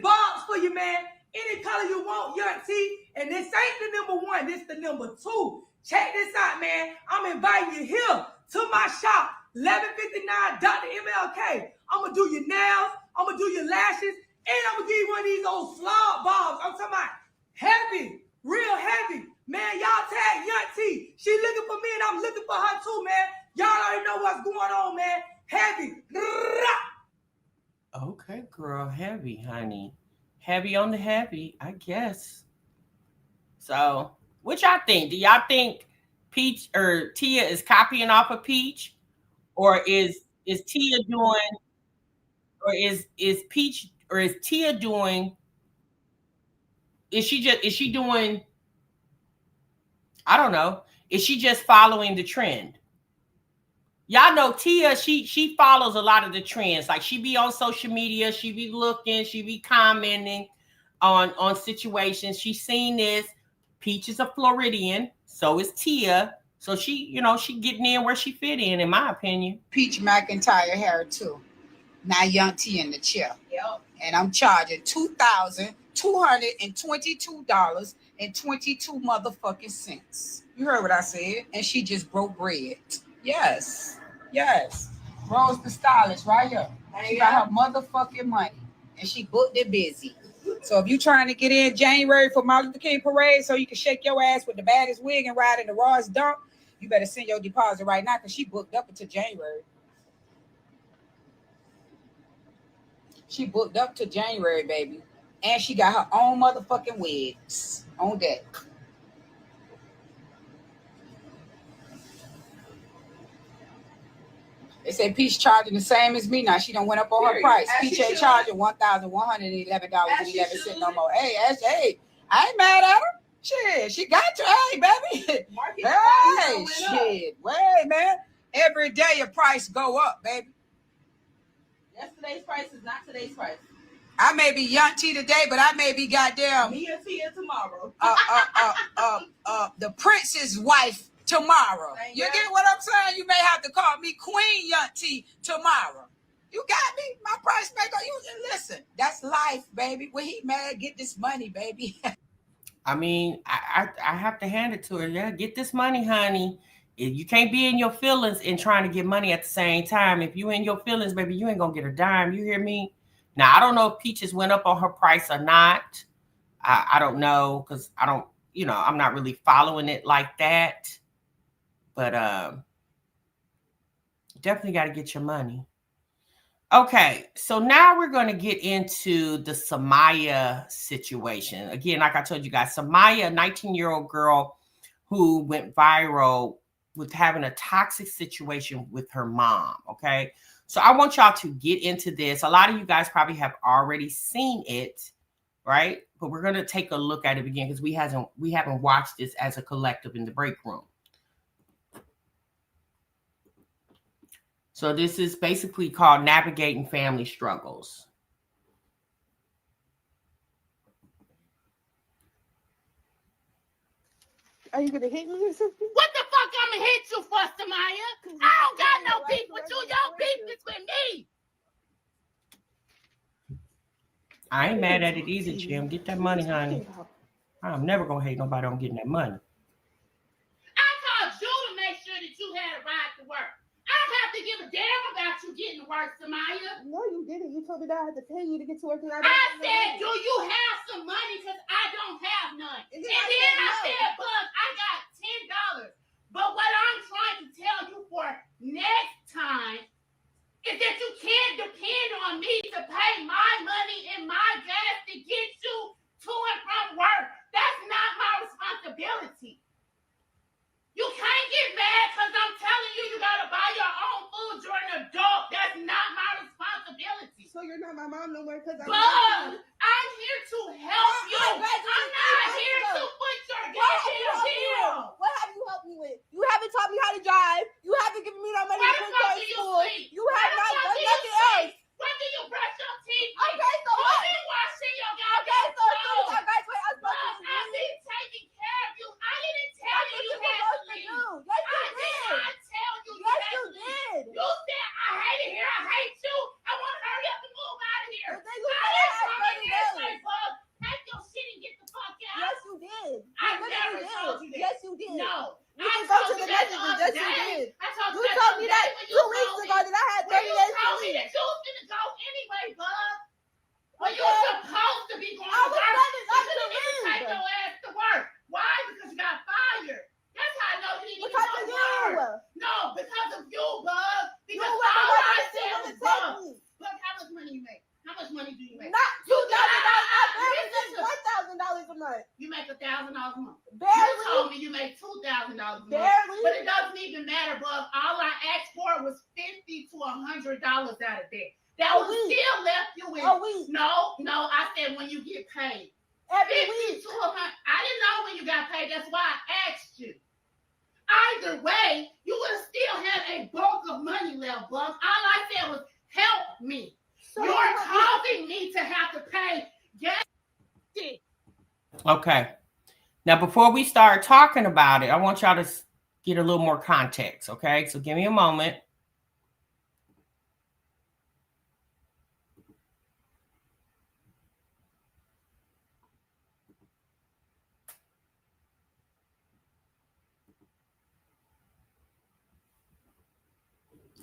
bobs for you, man. Any color you want, YUNTIE. And this ain't the number one, this the number two. Check this out, man. I'm inviting you here to my shop, 1159 Dr. MLK. I'm going to do your nails, I'm going to do your lashes, and I'm going to give you one of these old slob bobs. I'm talking about heavy, real heavy. Man, y'all tag YUNTIE. She looking for me, and I'm looking for her too, man. Y'all already know what's going on, man. Heavy. Okay, girl, heavy, honey. Heavy on the heavy, I guess. So, what y'all think? Do y'all think Peach or Tia is copying off of Peach, or is Tia doing, or is Peach, or is Tia doing? Is she doing? I don't know. Is she just following the trend? Y'all know Tia, she follows a lot of the trends. Like, she be on social media, she be looking, she be commenting on situations. She's seen this. Peach is a Floridian, so is Tia. So she getting in where she fit in my opinion. Peach McIntyre hair too. Now YUNTIE in the chair. Yep. And I'm charging $2,222.22 motherfucking cents. You heard what I said? And she just broke bread. Yes. Rose the stylist right here. She got her motherfucking money. And she booked it busy. So if you trying to get in January for Martin Luther King parade so you can shake your ass with the baddest wig and ride in the rawest dump, you better send your deposit right now, because she booked up until January. She booked up to January, baby. And she got her own motherfucking wigs on deck. They say Peach charging the same as me now. She done went up on her price. Peach ain't charging $1,111.11 no more. Hey, I ain't mad at her. Shit, she got to. Hey, baby. Hey, shit. Wait, man. Every day your price go up, baby. Yesterday's price is not today's price. I may be YUNTIE today, but I may be goddamn Me and Tia tomorrow. The prince's wife tomorrow. You get what I'm saying? You may have to call me Queen YUNTIE tomorrow. You got me? My price may go. You listen. That's life, baby. When he mad, get this money, baby. I mean, I have to hand it to her. Yeah, get this money, honey. You can't be in your feelings and trying to get money at the same time. If you in your feelings, baby, you ain't gonna get a dime. You hear me? Now, I don't know if Peaches went up on her price or not. I don't know, because I don't, I'm not really following it like that. But definitely got to get your money. Okay, so now we're going to get into the Samaya situation. Again, like I told you guys, Samaya, a 19-year-old girl who went viral with having a toxic situation with her mom, okay? So I want y'all to get into this. A lot of you guys probably have already seen it, right? But we're going to take a look at it again because we haven't watched this as a collective in the break room. So this is basically called Navigating Family Struggles. Are you gonna hit me or something? What the fuck I'ma hit you for, Samaya? I don't got no beef with you. Your beef is with me. I ain't mad at it either, Jim. Get that money, honey. I'm never gonna hate nobody on getting that money. I called you to make sure that you had a ride to work. I don't have to give a damn about you getting to work, Samaya. No, you didn't. You told me that I had to pay you to get to work. I said, do you have some money? Because I don't have none. And then I said, Bug, I got $10. But what I'm trying to tell you for next time is that you can't depend on me to pay my money and my gas to get you to and from work. That's not my responsibility. You can't get mad because I'm telling you you gotta buy your own food. You're an adult. That's not my responsibility. So you're not my mom no more because Bug, I'm here to help you. I'm not here to put your goddamn bill. What have you helped me with? You haven't taught me how to drive. You haven't given me no money Where to the put fuck to do you school. sleep? You have not done nothing else. When do you brush your teeth? Okay, so Who what? been washing your Okay, goddamn so as soon as clothes? I graduate, I'm supposed Bug, to I've been taking care of you. I didn't tell you you had to leave. Yes, I you did did. not tell you you Yes, had you to leave. did. You said I hate it here. I hate you. I want to hurry up and move out of here. But then you I said I didn't had come in 30 here and days. say, Bug, take your shit and get the fuck out. Yes, you did. I You never literally told did. you that. Yes, you did. No. You I can go told to you the that messages. other Yes, you day. did. I told You you told me that when 2 weeks called ago me. that I had When 30 you days to told me leave. that you was gonna go anyway, Bug. Well, you Okay. supposed to be going I to was work. planning You not to didn't even take leave. your ass to work. Why? Because you got fired. That's how I know you didn't Because even of go to you. work. No, because of you, Bug. You Because were the all one I that said didn't was, take Bug. me. Bug, how much money you make? How much money do you make? Not $2,000. I barely Listen make $1,000 a month. You make $1,000 a month. You Barely. told me you make $2,000 a month. Barely. But it doesn't even matter, Bug. All I asked for was $50 to $100 out of that. That A would week. still left you with. A week. No, I said when you get paid. Every 50 week. to 100. I didn't know when you got paid. That's why I asked you. Either way, you would have still had a bulk of money left, Bug. All I said was help me. So You're causing me to have to pay gas. Okay. Now, before we start talking about it, I want y'all to get a little more context, okay? So give me a moment.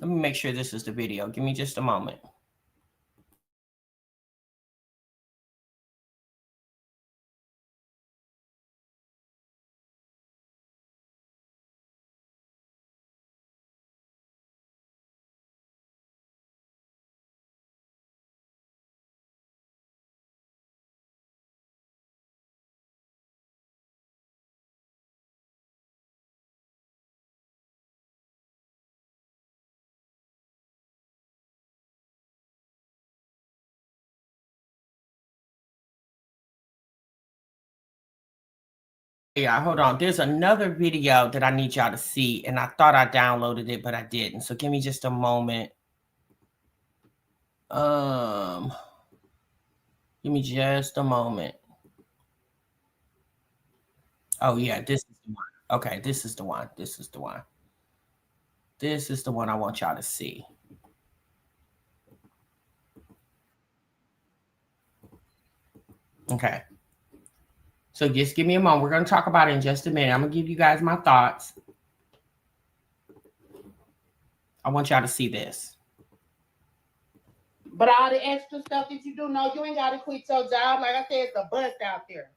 Let me make sure this is the video. Give me just a moment. Yeah, hold on. There's another video that I need y'all to see, and I thought I downloaded it, but I didn't. So give me just a moment. Give me just a moment. Oh yeah, this is the one. Okay, this is the one. This is the one. This is the one I want y'all to see. Okay. So just give me a moment. We're going to talk about it in just a minute. I'm going to give you guys my thoughts. I want y'all to see this. But all the extra stuff that you do, no, you ain't got to quit your job. Like I said, it's a bust out there.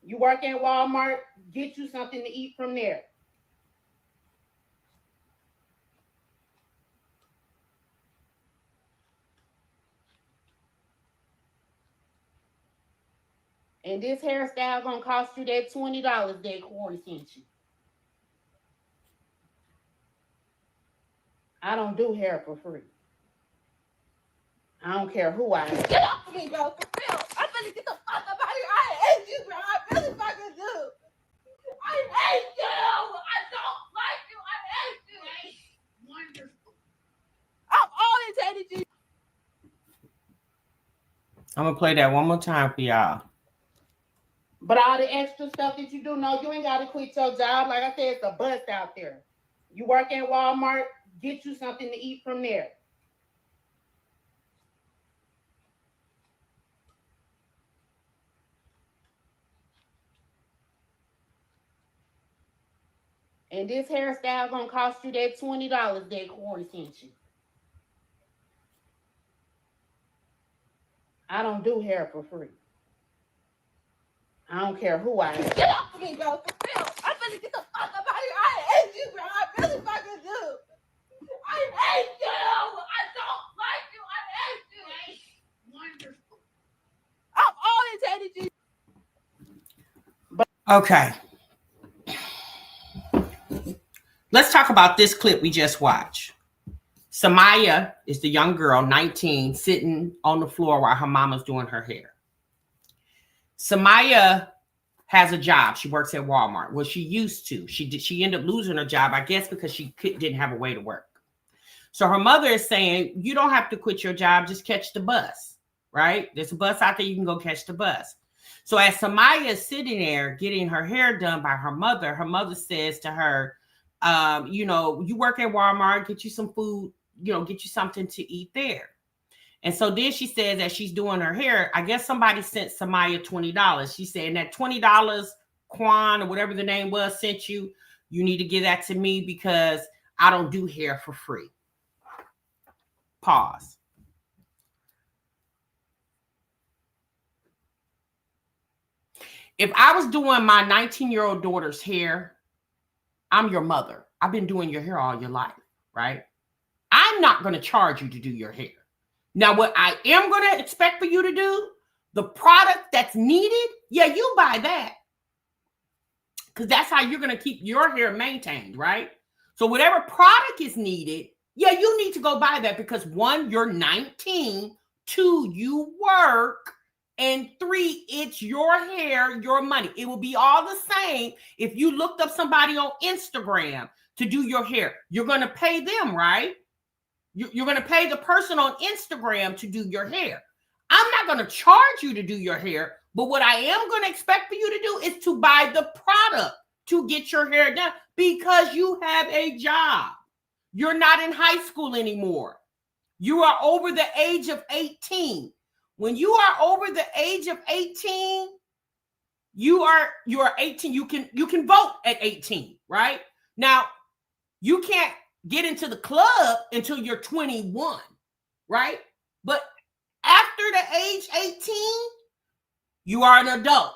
You work at Walmart, get you something to eat from there. And this hairstyle gonna cost you that $20 that Corey sent you. I don't do hair for free. I don't care who I am. Get off of me, bro. For real. I'm finna get the fuck up out of here. I hate you, bro. I really fucking do. I hate you. I don't like you. I hate you. Wonderful. I'm gonna play that one more time for y'all. But all the extra stuff that you do, no, you ain't got to quit your job. Like I said, it's a bus out there. You work at Walmart, get you something to eat from there. And this hairstyle gonna cost you that $20 that Corey sent you. I don't do hair for free. I don't care who I am. Get off of me, bro. For real. I'm finna get the fuck up out of here. I hate you, bro. I really fucking do. I hate you. I don't like you. I hate you. Wonderful. I've always hated you. Okay. Let's talk about this clip we just watched. Samaya is the young girl, 19, sitting on the floor while her mama's doing her hair. Samaya has a job. She works at Walmart. Well, she used to. She ended up losing her job, I guess, because she didn't have a way to work. So her mother is saying, you don't have to quit your job. Just catch the bus, right? There's a bus out there. You can go catch the bus. So as Samaya is sitting there getting her hair done by her mother says to her, you work at Walmart, get you some food, get you something to eat there. And so then she says that she's doing her hair. I guess somebody sent Samaya $20. She said, that $20 Quan or whatever the name was sent you, you need to give that to me because I don't do hair for free. Pause. If I was doing my 19-year-old daughter's hair, I'm your mother. I've been doing your hair all your life, right? I'm not going to charge you to do your hair. Now, what I am going to expect for you to do, the product that's needed, yeah, you buy that. Because that's how you're going to keep your hair maintained, right? So whatever product is needed, yeah, you need to go buy that because 1, you're 19, 2, you work, and 3, it's your hair, your money. It will be all the same if you looked up somebody on Instagram to do your hair. You're going to pay them, right? You're going to pay the person on Instagram to do your hair. I'm not going to charge you to do your hair, but what I am going to expect for you to do is to buy the product to get your hair done because you have a job. You're not in high school anymore. You are over the age of 18. When you are over the age of 18, you are 18. You can vote at 18, right? Now, you can't get into the club until you're 21, right? But after the age 18, you are an adult.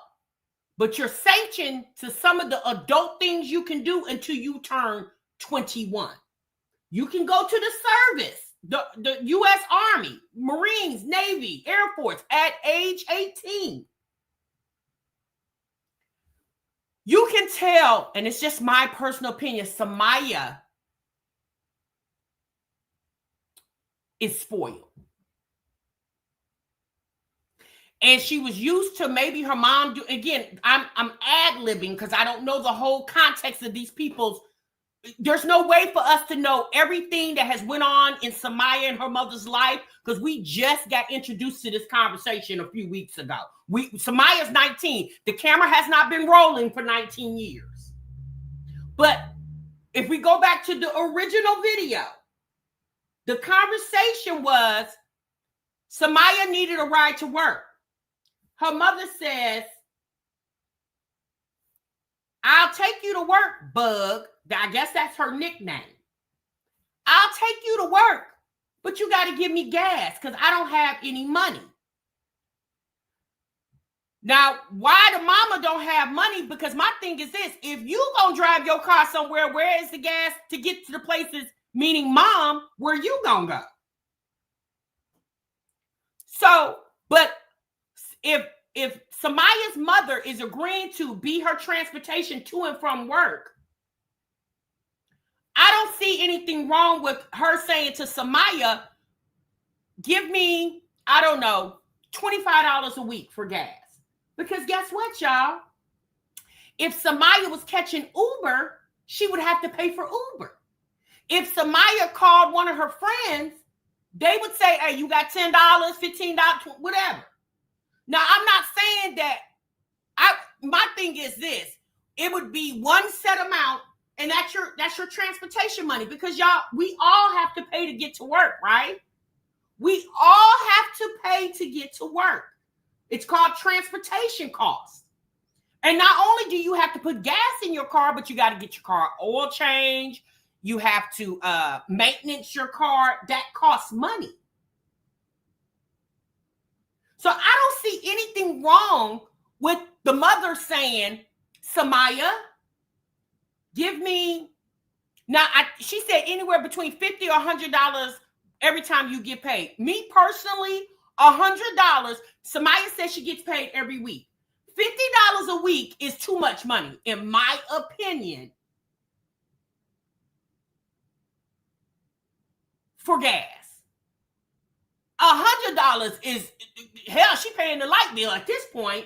But you're sanctioned to some of the adult things you can do until you turn 21. You can go to the service, the U.S. Army, Marines, Navy, Air Force at age 18. You can tell, and it's just my personal opinion, Samaya is spoiled. And she was used to maybe her mom do, again, I'm ad-libbing because I don't know the whole context of these people's. There's no way for us to know everything that has went on in Samaya and her mother's life because we just got introduced to this conversation a few weeks ago. Samaya's 19. The camera has not been rolling for 19 years. But if we go back to the original video, the conversation was Samaya needed a ride to work. Her mother says, I'll take you to work, Bug. I guess that's her nickname. I'll take you to work, but you got to give me gas because I don't have any money. Now, why the mama don't have money? Because my thing is this, if you gonna drive your car somewhere, where is the gas to get to the places, meaning mom, where you gonna go? So, but if Samaya's mother is agreeing to be her transportation to and from work, I don't see anything wrong with her saying to Samaya, give me, I don't know, $25 a week for gas. Because guess what, y'all? If Samaya was catching Uber, she would have to pay for Uber. If Samaya called one of her friends, they would say, hey, you got $10, $15, whatever. Now, I'm not saying that. My thing is this: it would be one set amount, and that's your transportation money, because y'all, we all have to pay to get to work, right? We all have to pay to get to work. It's called transportation costs. And not only do you have to put gas in your car, but you got to get your car oil change. You have to maintenance your car. That costs money. So I don't see anything wrong with the mother saying, Samaya, give me, she said anywhere between $50 or $100 every time you get paid. Me personally, $100. Samaya says she gets paid every week. $50 a week is too much money, in my opinion, for gas. $100 is, hell, she paying the light bill at this point.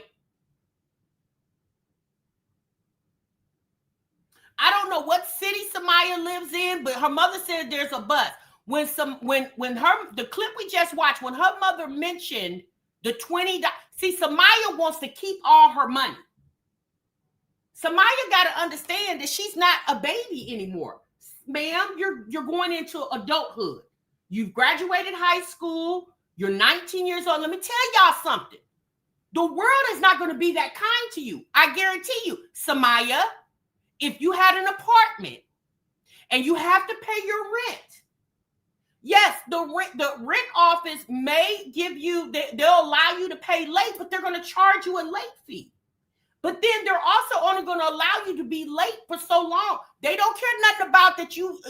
I don't know what city Samaya lives in, but her mother said there's a bus. When the clip we just watched, when her mother mentioned the $20, see, Samaya wants to keep all her money. Samaya got to understand that she's not a baby anymore. Ma'am, you're going into adulthood. You've graduated high school. You're 19 years old. Let me tell y'all something. The world is not going to be that kind to you. I guarantee you. Samaya, if you had an apartment and you have to pay your rent, yes, the rent office may give you, they'll allow you to pay late, but they're going to charge you a late fee. But then they're also only going to allow you to be late for so long. They don't care nothing about that you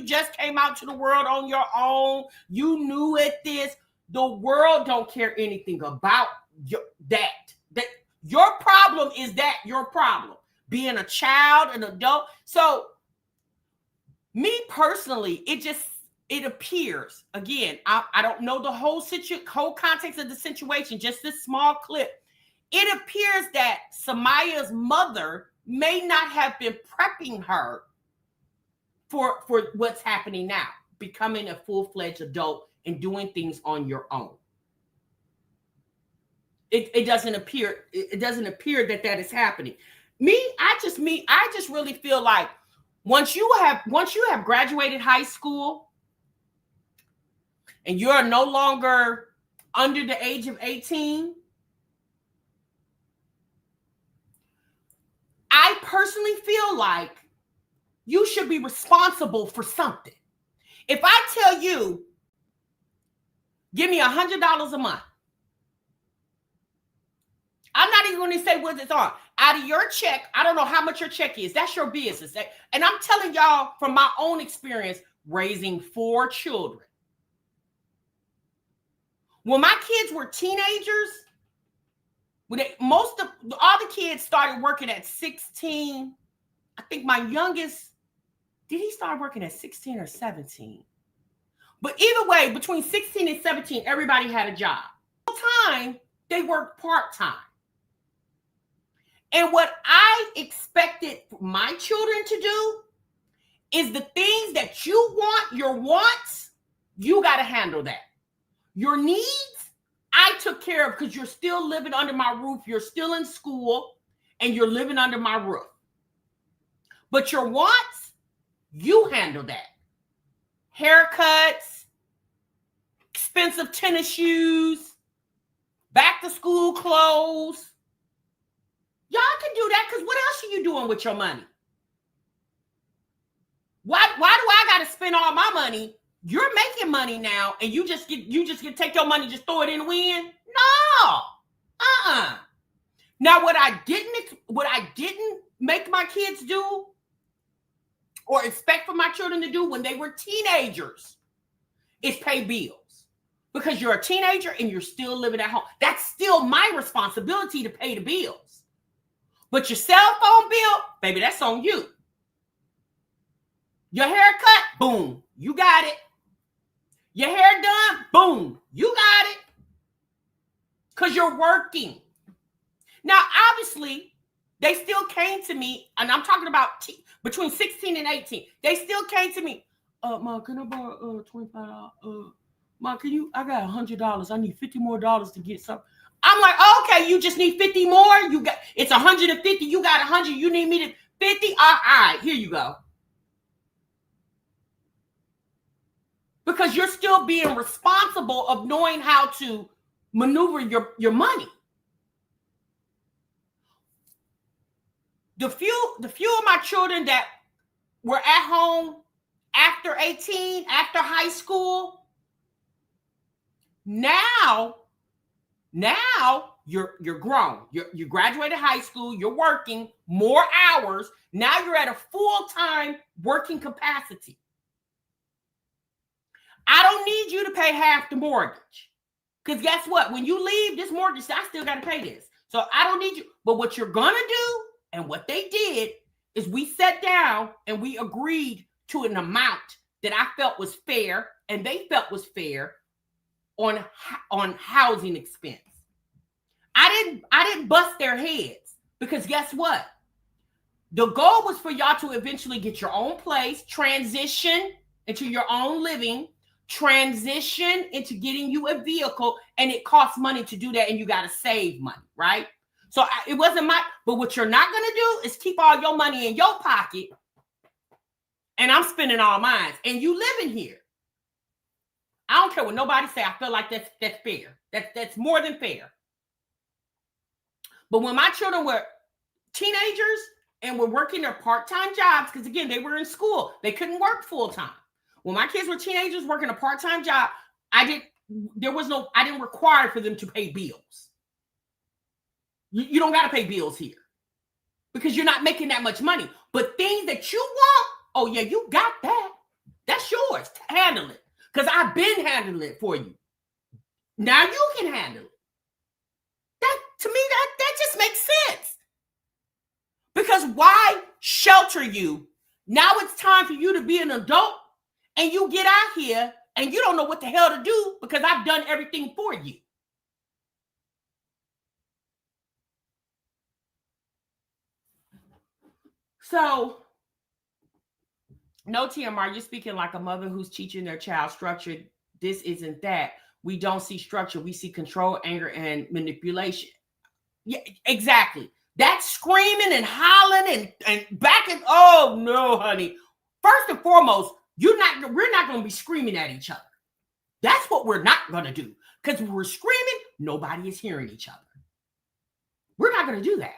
just came out to the world on your own. You knew it this. The world don't care anything about that. Your problem is that your problem. Being a child, an adult. So me personally, it appears, again, I don't know the whole context of the situation, just this small clip. It appears that Samaya's mother may not have been prepping her for what's happening now, becoming a full-fledged adult and doing things on your own. It doesn't appear that is happening. I just really feel like once you have graduated high school and you're no longer under the age of 18, I personally feel like you should be responsible for something. If I tell you, give me $100 a month, I'm not even going to say what it's on. Out of your check, I don't know how much your check is. That's your business. And I'm telling y'all from my own experience, raising 4 children. When my kids were teenagers, all the kids started working at 16. I think my youngest, did he start working at 16 or 17? But either way, between 16 and 17, everybody had a job. All the time, they worked part-time. And what I expected my children to do is the things that you want, your wants, you got to handle that. Your needs, I took care of because you're still living under my roof. You're still in school and you're living under my roof. But your wants, you handle that. Haircuts, expensive tennis shoes, back to school clothes. Y'all can do that because what else are you doing with your money? Why do I got to spend all my money? You're making money now, and you just get take your money, just throw it in the wind? No. Now, what I didn't make my kids do or expect for my children to do when they were teenagers is pay bills. Because you're a teenager and you're still living at home. That's still my responsibility to pay the bills. But your cell phone bill, baby, that's on you. Your haircut, boom, you got it. Your hair done, boom, you got it. Because you're working. Now, obviously, they still came to me, and I'm talking about between 16 and 18. They still came to me. Mom, can I borrow $25? Mom, I got $100. I need $50 more to get something. I'm like, okay, you just need 50 more? It's 150, you got 100, you need me to 50? All right, here you go. Because you're still being responsible of knowing how to maneuver your money. The few of my children that were at home after 18, after high school, now you're grown. You graduated high school, you're working more hours. Now you're at a full-time working capacity. I don't need you to pay half the mortgage. Because guess what? When you leave this mortgage, I still got to pay this. So I don't need you. But what you're going to do, and what they did, is we sat down and we agreed to an amount that I felt was fair and they felt was fair on housing expense. I didn't bust their heads, because guess what? The goal was for y'all to eventually get your own place, transition into your own living, transition into getting you a vehicle, and it costs money to do that, and you got to save money, right? So it wasn't but what you're not going to do is keep all your money in your pocket, and I'm spending all mine, and you living here. I don't care what nobody say. I feel like that's fair. That's more than fair. But when my children were teenagers and were working their part-time jobs, because again, they were in school, they couldn't work full-time. When my kids were teenagers working a part-time job, I didn't require for them to pay bills. You don't got to pay bills here because you're not making that much money. But things that you want, oh yeah, you got that. That's yours. Handle it. Because I've been handling it for you. Now you can handle it. To me, that just makes sense. Because why shelter you? Now it's time for you to be an adult, and you get out here and you don't know what the hell to do because I've done everything for you. So, no, TMR, you're speaking like a mother who's teaching their child structure. This isn't that. We don't see structure. We see control, anger, and manipulation. Yeah, exactly. That's screaming and hollering and backing. Oh no, honey. First and foremost, we're not going to be screaming at each other. That's what we're not going to do. Because when we're screaming, nobody is hearing each other. We're not going to do that.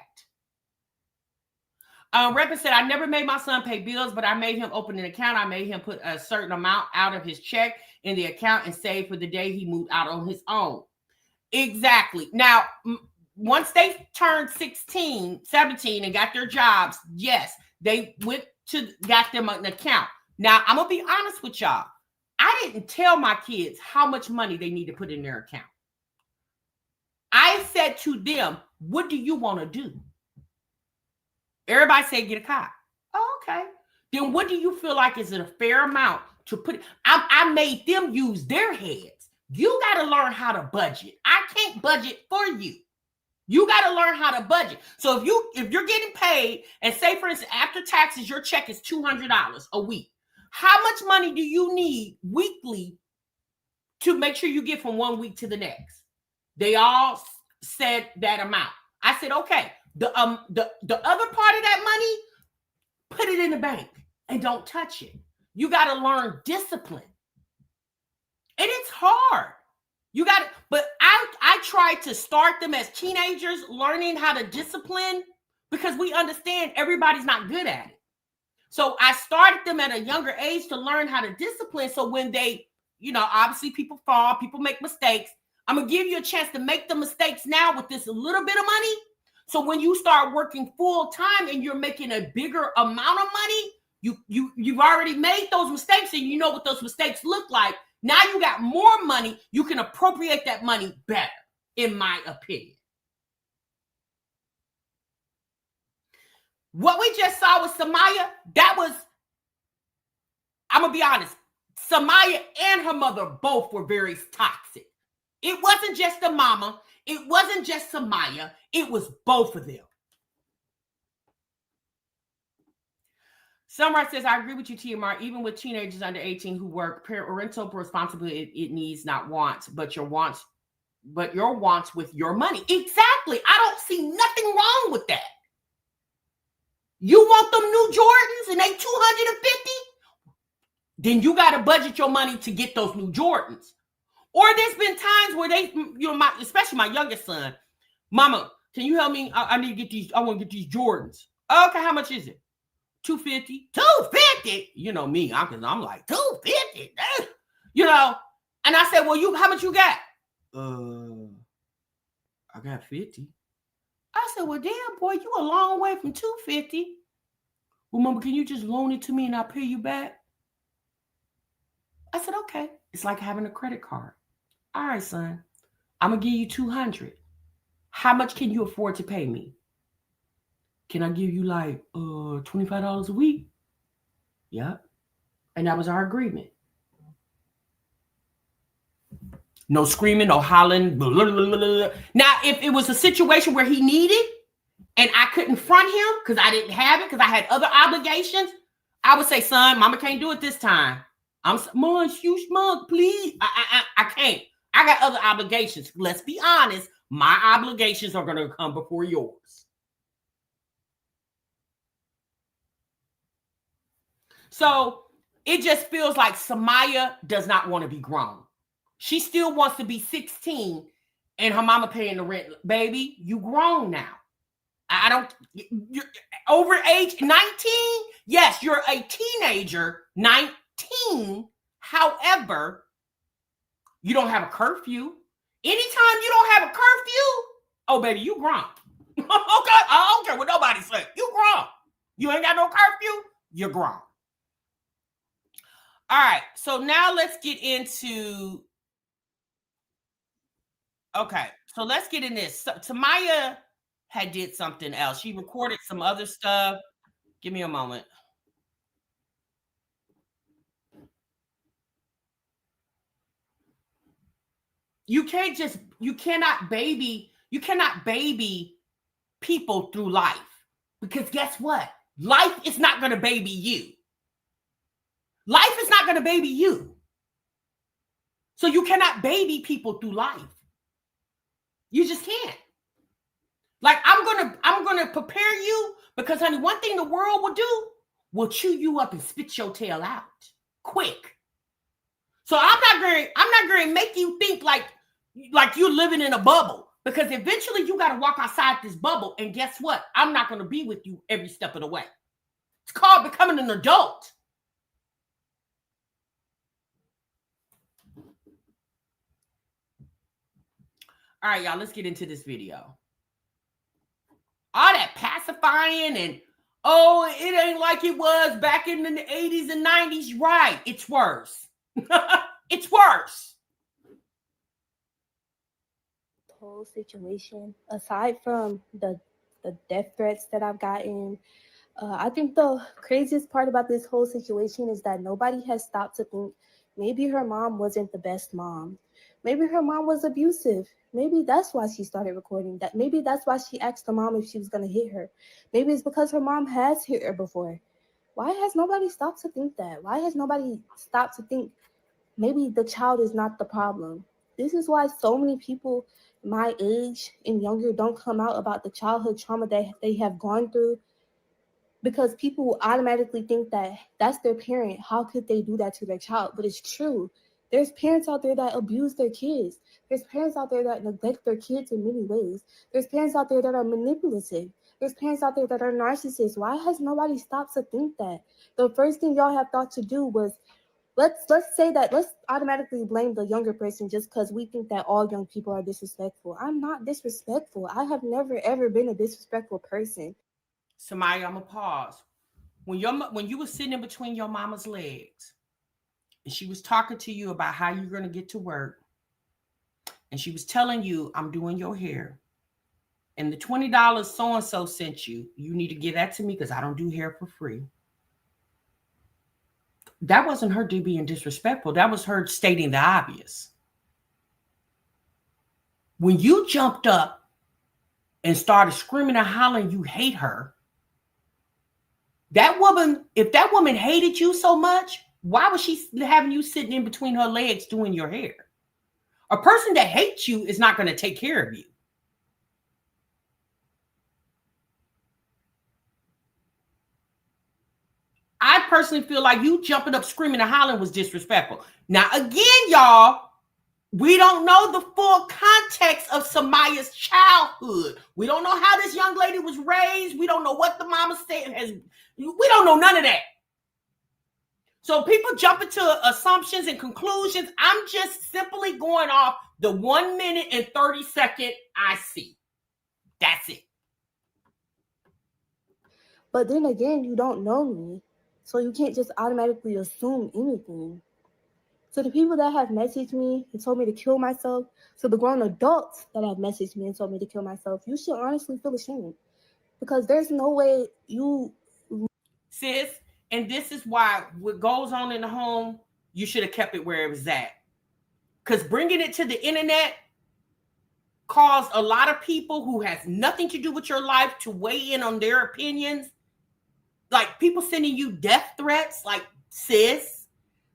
Reppin said, I never made my son pay bills, but I made him open an account. I made him put a certain amount out of his check in the account and save for the day he moved out on his own. Exactly. Now, once they turned 16, 17 and got their jobs, yes, they got them an account. Now, I'm going to be honest with y'all. I didn't tell my kids how much money they need to put in their account. I said to them, what do you want to do? Everybody said get a car. Oh, okay. Then what do you feel like is a fair amount to put? I made them use their heads. You got to learn how to budget. I can't budget for you. You got to learn how to budget. So if you're getting paid, and say for instance, after taxes, your check is $200 a week. How much money do you need weekly to make sure you get from one week to the next? They all said that amount. I said, okay, the other part of that money, put it in the bank and don't touch it. You got to learn discipline. And it's hard. You got it. But I tried to start them as teenagers learning how to discipline, because we understand everybody's not good at it. So I started them at a younger age to learn how to discipline. So when they, obviously people fall, people make mistakes. I'm going to give you a chance to make the mistakes now with this little bit of money. So when you start working full time and you're making a bigger amount of money, you've already made those mistakes and you know what those mistakes look like. Now you got more money. You can appropriate that money better, in my opinion. What we just saw with Samaya, I'm going to be honest, Samaya and her mother both were very toxic. It wasn't just the mama. It wasn't just Samaya. It was both of them. Sunrise says, I agree with you, TMR. Even with teenagers under 18 who work, parental responsibility, it needs not wants, but your wants with your money. Exactly. I don't see nothing wrong with that. You want them new Jordans and they 250? Then you got to budget your money to get those new Jordans. Or there's been times where they, especially my youngest son, Mama, can you help me? I need to get these. I want to get these Jordans. Okay, how much is it? $250. $250. You know me. I'm like $250. You know, and I said, well, how much you got? I got 50. I said, well, damn, boy, you a long way from 250. Well, Mama, can you just loan it to me and I'll pay you back? I said, okay. It's like having a credit card. All right, son, I'm going to give you 200. How much can you afford to pay me? Can I give you like $25 a week? Yep. And that was our agreement. No screaming, no hollering. Blah, blah, blah, blah. Now, if it was a situation where he needed and I couldn't front him because I didn't have it because I had other obligations, I would say, son, Mama can't do it this time. Mom, you smug, please. I can't. I got other obligations. Let's be honest. My obligations are going to come before yours. So it just feels like Samaya does not want to be grown. She still wants to be 16 and her mama paying the rent. Baby, you grown now. You're over age 19. Yes, you're a teenager, 19. However, you don't have a curfew. Anytime you don't have a curfew, oh, baby, you grown. Okay, I don't care what nobody say. You grown. You ain't got no curfew, you're grown. All right, so now let's get into, okay, so let's get in this. So, Tamaya had did something else. She recorded some other stuff. Give me a moment. You cannot baby people through life. Because guess what? Life is not going to baby you. Life is not going to baby you. So you cannot baby people through life. You just can't. Like, I'm gonna prepare you because, honey, one thing the world will do will chew you up and spit your tail out quick. So I'm not going to make you think like you're living in a bubble, because eventually you got to walk outside this bubble. And guess what? I'm not going to be with you every step of the way. It's called becoming an adult. All right, y'all, let's get into this video. All that pacifying and, oh, it ain't like it was back in the 80s and 90s. Right, it's worse. It's worse. The whole situation, aside from the death threats that I've gotten, I think the craziest part about this whole situation is that nobody has stopped to think maybe her mom wasn't the best mom. Maybe her mom was abusive. Maybe that's why she started recording that. Maybe that's why she asked her mom if she was going to hit her. Maybe it's because her mom has hit her before. Why has nobody stopped to think that? Why has nobody stopped to think maybe the child is not the problem? This is why so many people my age and younger don't come out about the childhood trauma that they have gone through, because people automatically think that that's their parent. How could they do that to their child? But it's true. There's parents out there that abuse their kids. There's parents out there that neglect their kids in many ways. There's parents out there that are manipulative. There's parents out there that are narcissists. Why has nobody stopped to think that? The first thing y'all have thought to do was, let's say that, let's automatically blame the younger person just because we think that all young people are disrespectful. I'm not disrespectful. I have never, ever been a disrespectful person. Samaya, I'm going to pause. When you were sitting in between your mama's legs, and she was talking to you about how you're going to get to work, and she was telling you, I'm doing your hair, and the $20 so-and-so sent you, you need to give that to me because I don't do hair for free. That wasn't her being disrespectful. That was her stating the obvious. When you jumped up and started screaming and hollering, you hate her, That woman, if that woman hated you so much, why was she having you sitting in between her legs doing your hair? A person that hates you is not going to take care of you. I personally feel like you jumping up, screaming, and hollering was disrespectful. Now, again, y'all, we don't know the full context of Samaya's childhood. We don't know how this young lady was raised. We don't know what the mama said. We don't know none of that. So people jump into assumptions and conclusions. I'm just simply going off the 1 minute and 30 second I see. That's it. But then again, you don't know me. So you can't just automatically assume anything. So the people that have messaged me and told me to kill myself, so the grown adults that have messaged me and told me to kill myself, you should honestly feel ashamed. Because there's no way you... Sis, and this is why what goes on in the home, you should have kept it where it was at. Because bringing it to the internet caused a lot of people who has nothing to do with your life to weigh in on their opinions. Like people sending you death threats, like sis.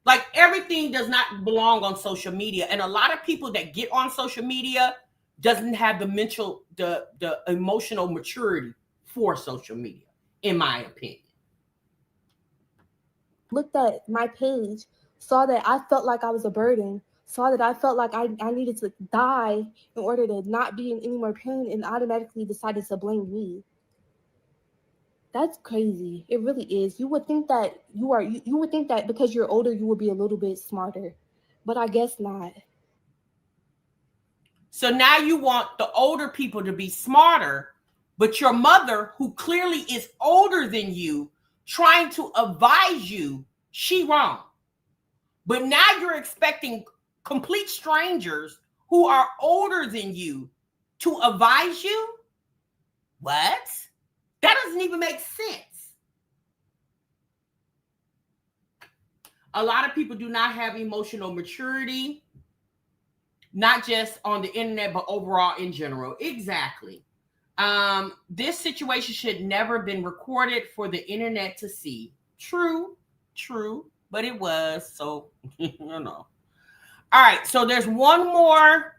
Like everything does not belong on social media. And a lot of people that get on social media doesn't have the emotional maturity for social media, in my opinion. Looked at my page, saw that I felt like I was a burden, saw that I felt like I needed to die in order to not be in any more pain, and automatically decided to blame me. That's crazy. It really is. You would think that you would think that because you're older, you would be a little bit smarter, but I guess not. So now you want the older people to be smarter, but your mother, who clearly is older than you, trying to advise you, she wrong. But now you're expecting complete strangers who are older than you to advise you? What? That doesn't even make sense. A lot of people do not have emotional maturity, not just on the internet, but overall in general. Exactly. This situation should never have been recorded for the internet to see. True, but it was, so, you know. All right, so there's one more.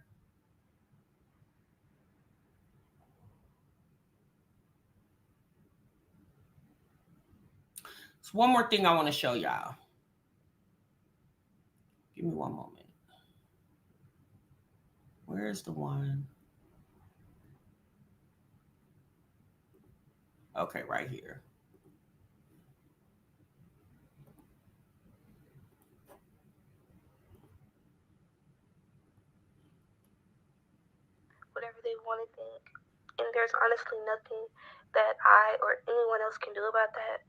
There's one more thing I want to show y'all. Give me one moment. Where's the one? Okay, right here. Whatever they want to think. And there's honestly nothing that I or anyone else can do about that.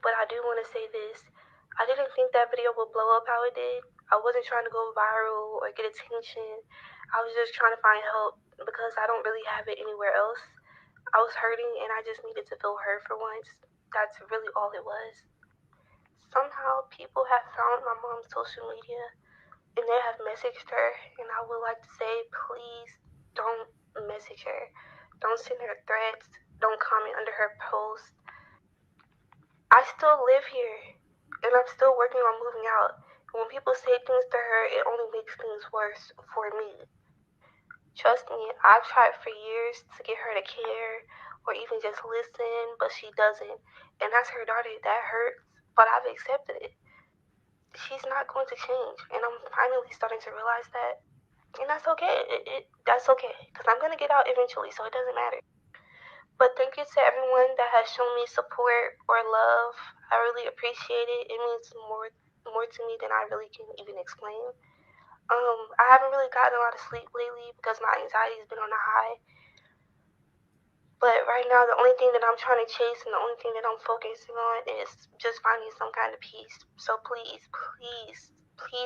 But I do want to say this. I didn't think that video would blow up how it did. I wasn't trying to go viral or get attention. I was just trying to find help because I don't really have it anywhere else. I was hurting and I just needed to feel heard for once. That's really all it was. Somehow people have found my mom's social media and they have messaged her, and I would like to say, please don't message her. Don't send her threats. Don't comment under her posts. I still live here, and I'm still working on moving out. And when people say things to her, it only makes things worse for me. Trust me, I've tried for years to get her to care or even just listen, but she doesn't. And as her daughter, that hurts, but I've accepted it. She's not going to change, and I'm finally starting to realize that. And that's okay. That's okay, because I'm going to get out eventually, so it doesn't matter. But thank you to everyone that has shown me support or love. I really appreciate it. It means more to me than I really can even explain. I haven't really gotten a lot of sleep lately because my anxiety has been on a high. But right now, the only thing that I'm trying to chase and the only thing that I'm focusing on is just finding some kind of peace. So please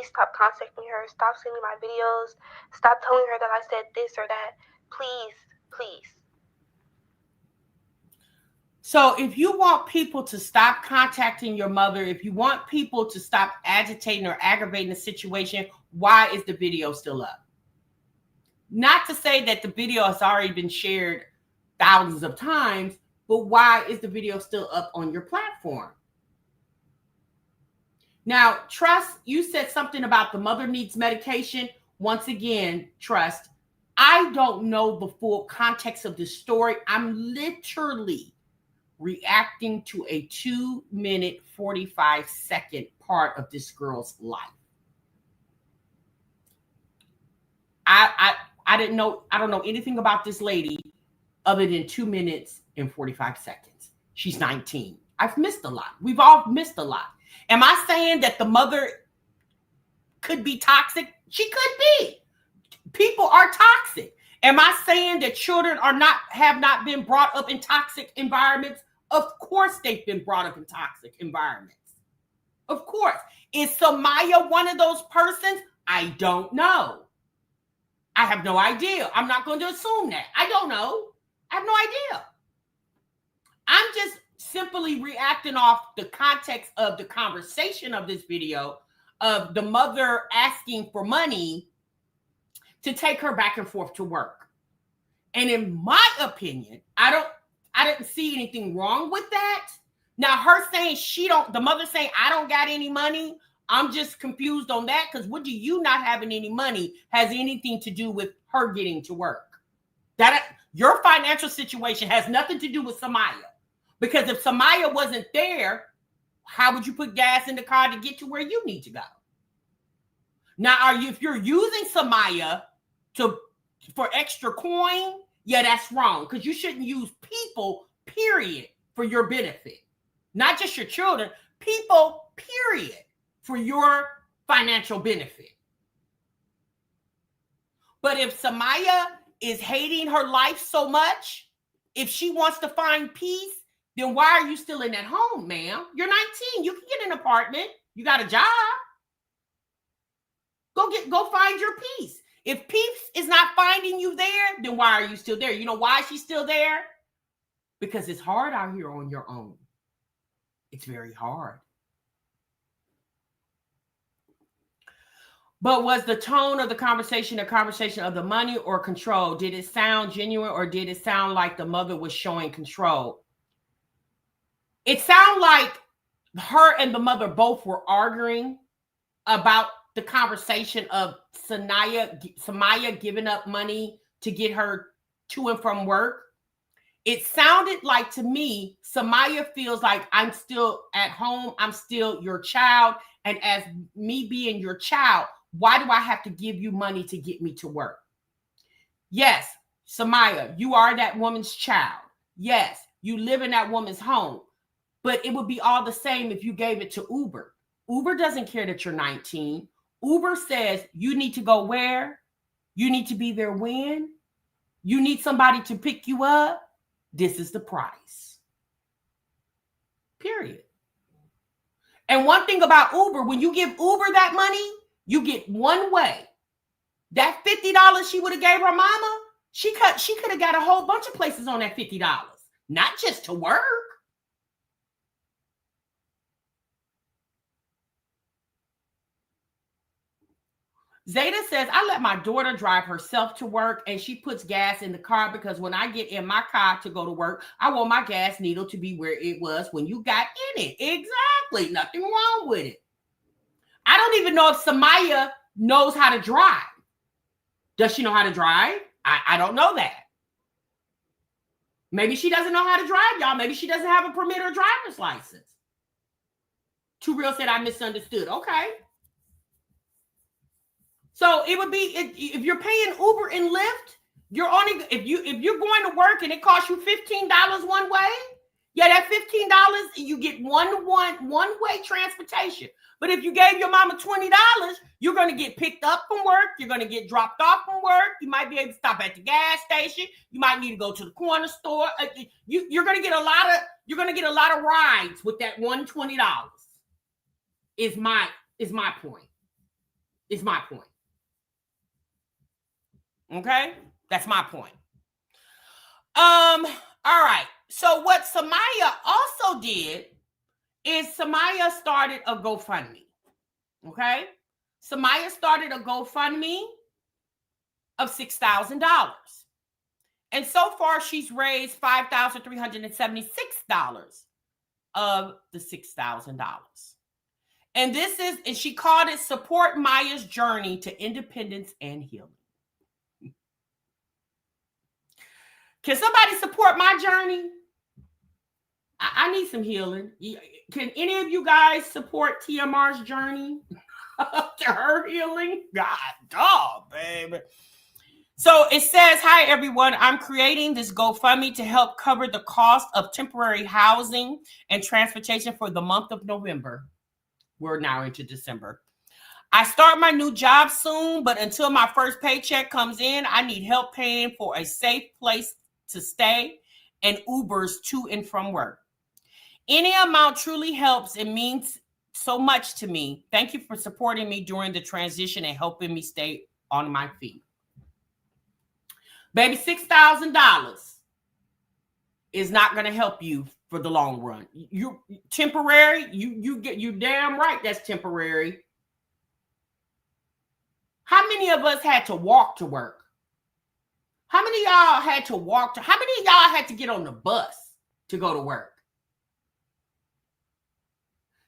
stop contacting her. Stop sending my videos. Stop telling her that I said this or that. Please. So if you want people to stop contacting your mother, if you want people to stop agitating or aggravating the situation, why is the video still up? Not to say that the video has already been shared thousands of times, but why is the video still up on your platform? Now, Trust, you said something about the mother needs medication. Once again, Trust, I don't know the full context of this story. I'm literally reacting to a 2-minute, 45-second part of this girl's life. I didn't know, I don't know anything about this lady other than 2 minutes and 45 seconds. She's 19. I've missed a lot. We've all missed a lot. Am I saying that the mother could be toxic? She could be. People are toxic. Am I saying that children have not been brought up in toxic environments? Of course they've been brought up in toxic environments. Of course. Is Samaya one of those persons? I don't know. I have no idea. I'm not going to assume that. I don't know. I have no idea. I'm just simply reacting off the context of the conversation of this video of the mother asking for money to take her back and forth to work. And in my opinion, I didn't see anything wrong with that. Now, her saying the mother saying, I don't got any money. I'm just confused on that because what do you not having any money has anything to do with her getting to work? That your financial situation has nothing to do with Samaya. Because if Samaya wasn't there, how would you put gas in the car to get to where you need to go? Now, if you're using Samaya for extra coin, yeah, that's wrong. Because you shouldn't use people, period, for your benefit. Not just your children, people, period, for your financial benefit. But if Samaya is hating her life so much, if she wants to find peace, then why are you still in that home, ma'am? You're 19. You can get an apartment. You got a job. Go find your peace. If peace is not finding you there, then why are you still there? You know why she's still there? Because it's hard out here on your own. It's very hard. But was the tone of the conversation a conversation of the money or control? Did it sound genuine or did it sound like the mother was showing control? It sounded like her and the mother both were arguing about the conversation of Samaya giving up money to get her to and from work. It sounded like to me, Samaya feels like I'm still at home. I'm still your child. And as me being your child, why do I have to give you money to get me to work? Yes, Samaya, you are that woman's child. Yes, you live in that woman's home. But it would be all the same if you gave it to Uber. Uber doesn't care that you're 19. Uber says you need to go where? You need to be there when? You need somebody to pick you up? This is the price. Period. And one thing about Uber, when you give Uber that money, you get one way. That $50 she would have gave her mama, she could have got a whole bunch of places on that $50. Not just to work. Zeta says, I let my daughter drive herself to work and she puts gas in the car because when I get in my car to go to work, I want my gas needle to be where it was when you got in it. Exactly. Nothing wrong with it. I don't even know if Samaya knows how to drive. Does she know how to drive? I don't know that. Maybe she doesn't know how to drive, y'all. Maybe she doesn't have a permit or driver's license. Too Real said, I misunderstood. Okay. So it would be if you're paying Uber and Lyft, you're only if you're going to work and it costs you $15 one way, yeah, that $15 you get one way transportation. But if you gave your mama $20, you're going to get picked up from work. You're going to get dropped off from work. You might be able to stop at the gas station. You might need to go to the corner store. You're going to get a lot of rides with that $120. Is my point. Is my point. Okay, that's my point. All right. So what Samaya also did is Samaya started a GoFundMe. Okay, Samaya started a GoFundMe of $6,000, And so far, she's raised $5,376 of the $6,000. And and she called it Support Maya's Journey to Independence and Healing. Can somebody support my journey? I need some healing. Can any of you guys support TMR's journey to her healing? God, dog, baby. So it says, hi, everyone. I'm creating this GoFundMe to help cover the cost of temporary housing and transportation for the month of November. We're now into December. I start my new job soon, but until my first paycheck comes in, I need help paying for a safe place to stay and Ubers to and from work. Any amount truly helps and means so much to me. Thank you for supporting me during the transition and helping me stay on my feet. Baby, $6,000 is not going to help you for the long run. You temporary, you damn right that's temporary. How many of us had to walk to work? How many of y'all had to walk to? How many of y'all had to get on the bus to go to work?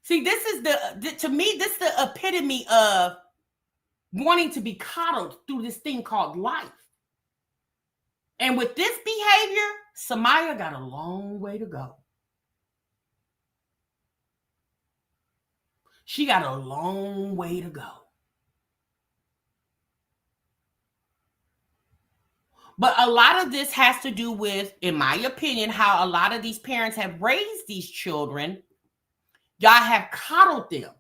See, this is to me, this is the epitome of wanting to be coddled through this thing called life. And with this behavior, Samaya got a long way to go. She got a long way to go. But a lot of this has to do with, in my opinion, how a lot of these parents have raised these children. Y'all have coddled them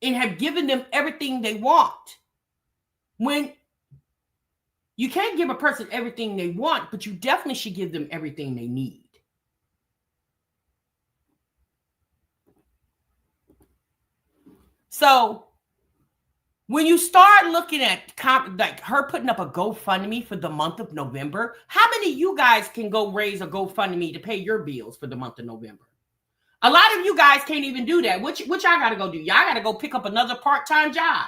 and have given them everything they want. When you can't give a person everything they want, but you definitely should give them everything they need. So when you start looking at like her putting up a GoFundMe for the month of November, how many of you guys can go raise a GoFundMe to pay your bills for the month of November? A lot of you guys can't even do that. What y'all got to go do? Y'all got to go pick up another part-time job.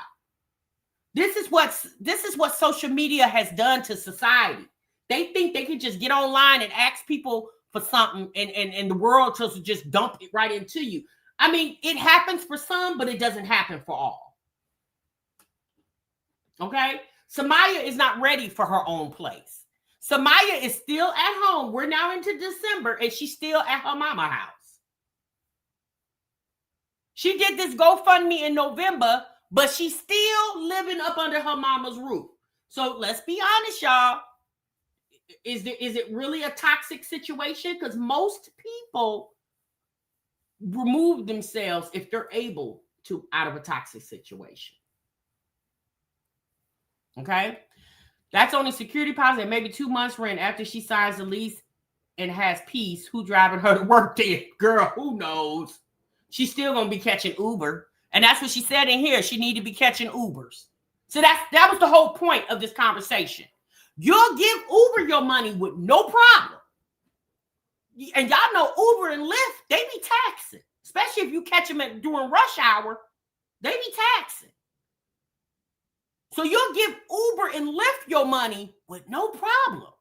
This is what social media has done to society. They think they can just get online and ask people for something and the world to just dump it right into you. I mean, it happens for some, but it doesn't happen for all. Okay? Samaya is not ready for her own place. Samaya is still at home. We're now into December, and she's still at her mama house. She did this GoFundMe in November, but she's still living up under her mama's roof. So let's be honest, y'all. Is it really a toxic situation? Because most people remove themselves if they're able to out of a toxic situation. Okay? That's only security deposit and maybe 2 months rent after she signs the lease and has peace. Who driving her to work then? Girl, who knows? She's still going to be catching Uber. And that's what she said in here. She need to be catching Ubers. So that was the whole point of this conversation. You'll give Uber your money with no problem. And y'all know Uber and Lyft, they be taxing. Especially if you catch them during rush hour, they be taxing. So you'll give Uber and Lyft your money with no problem.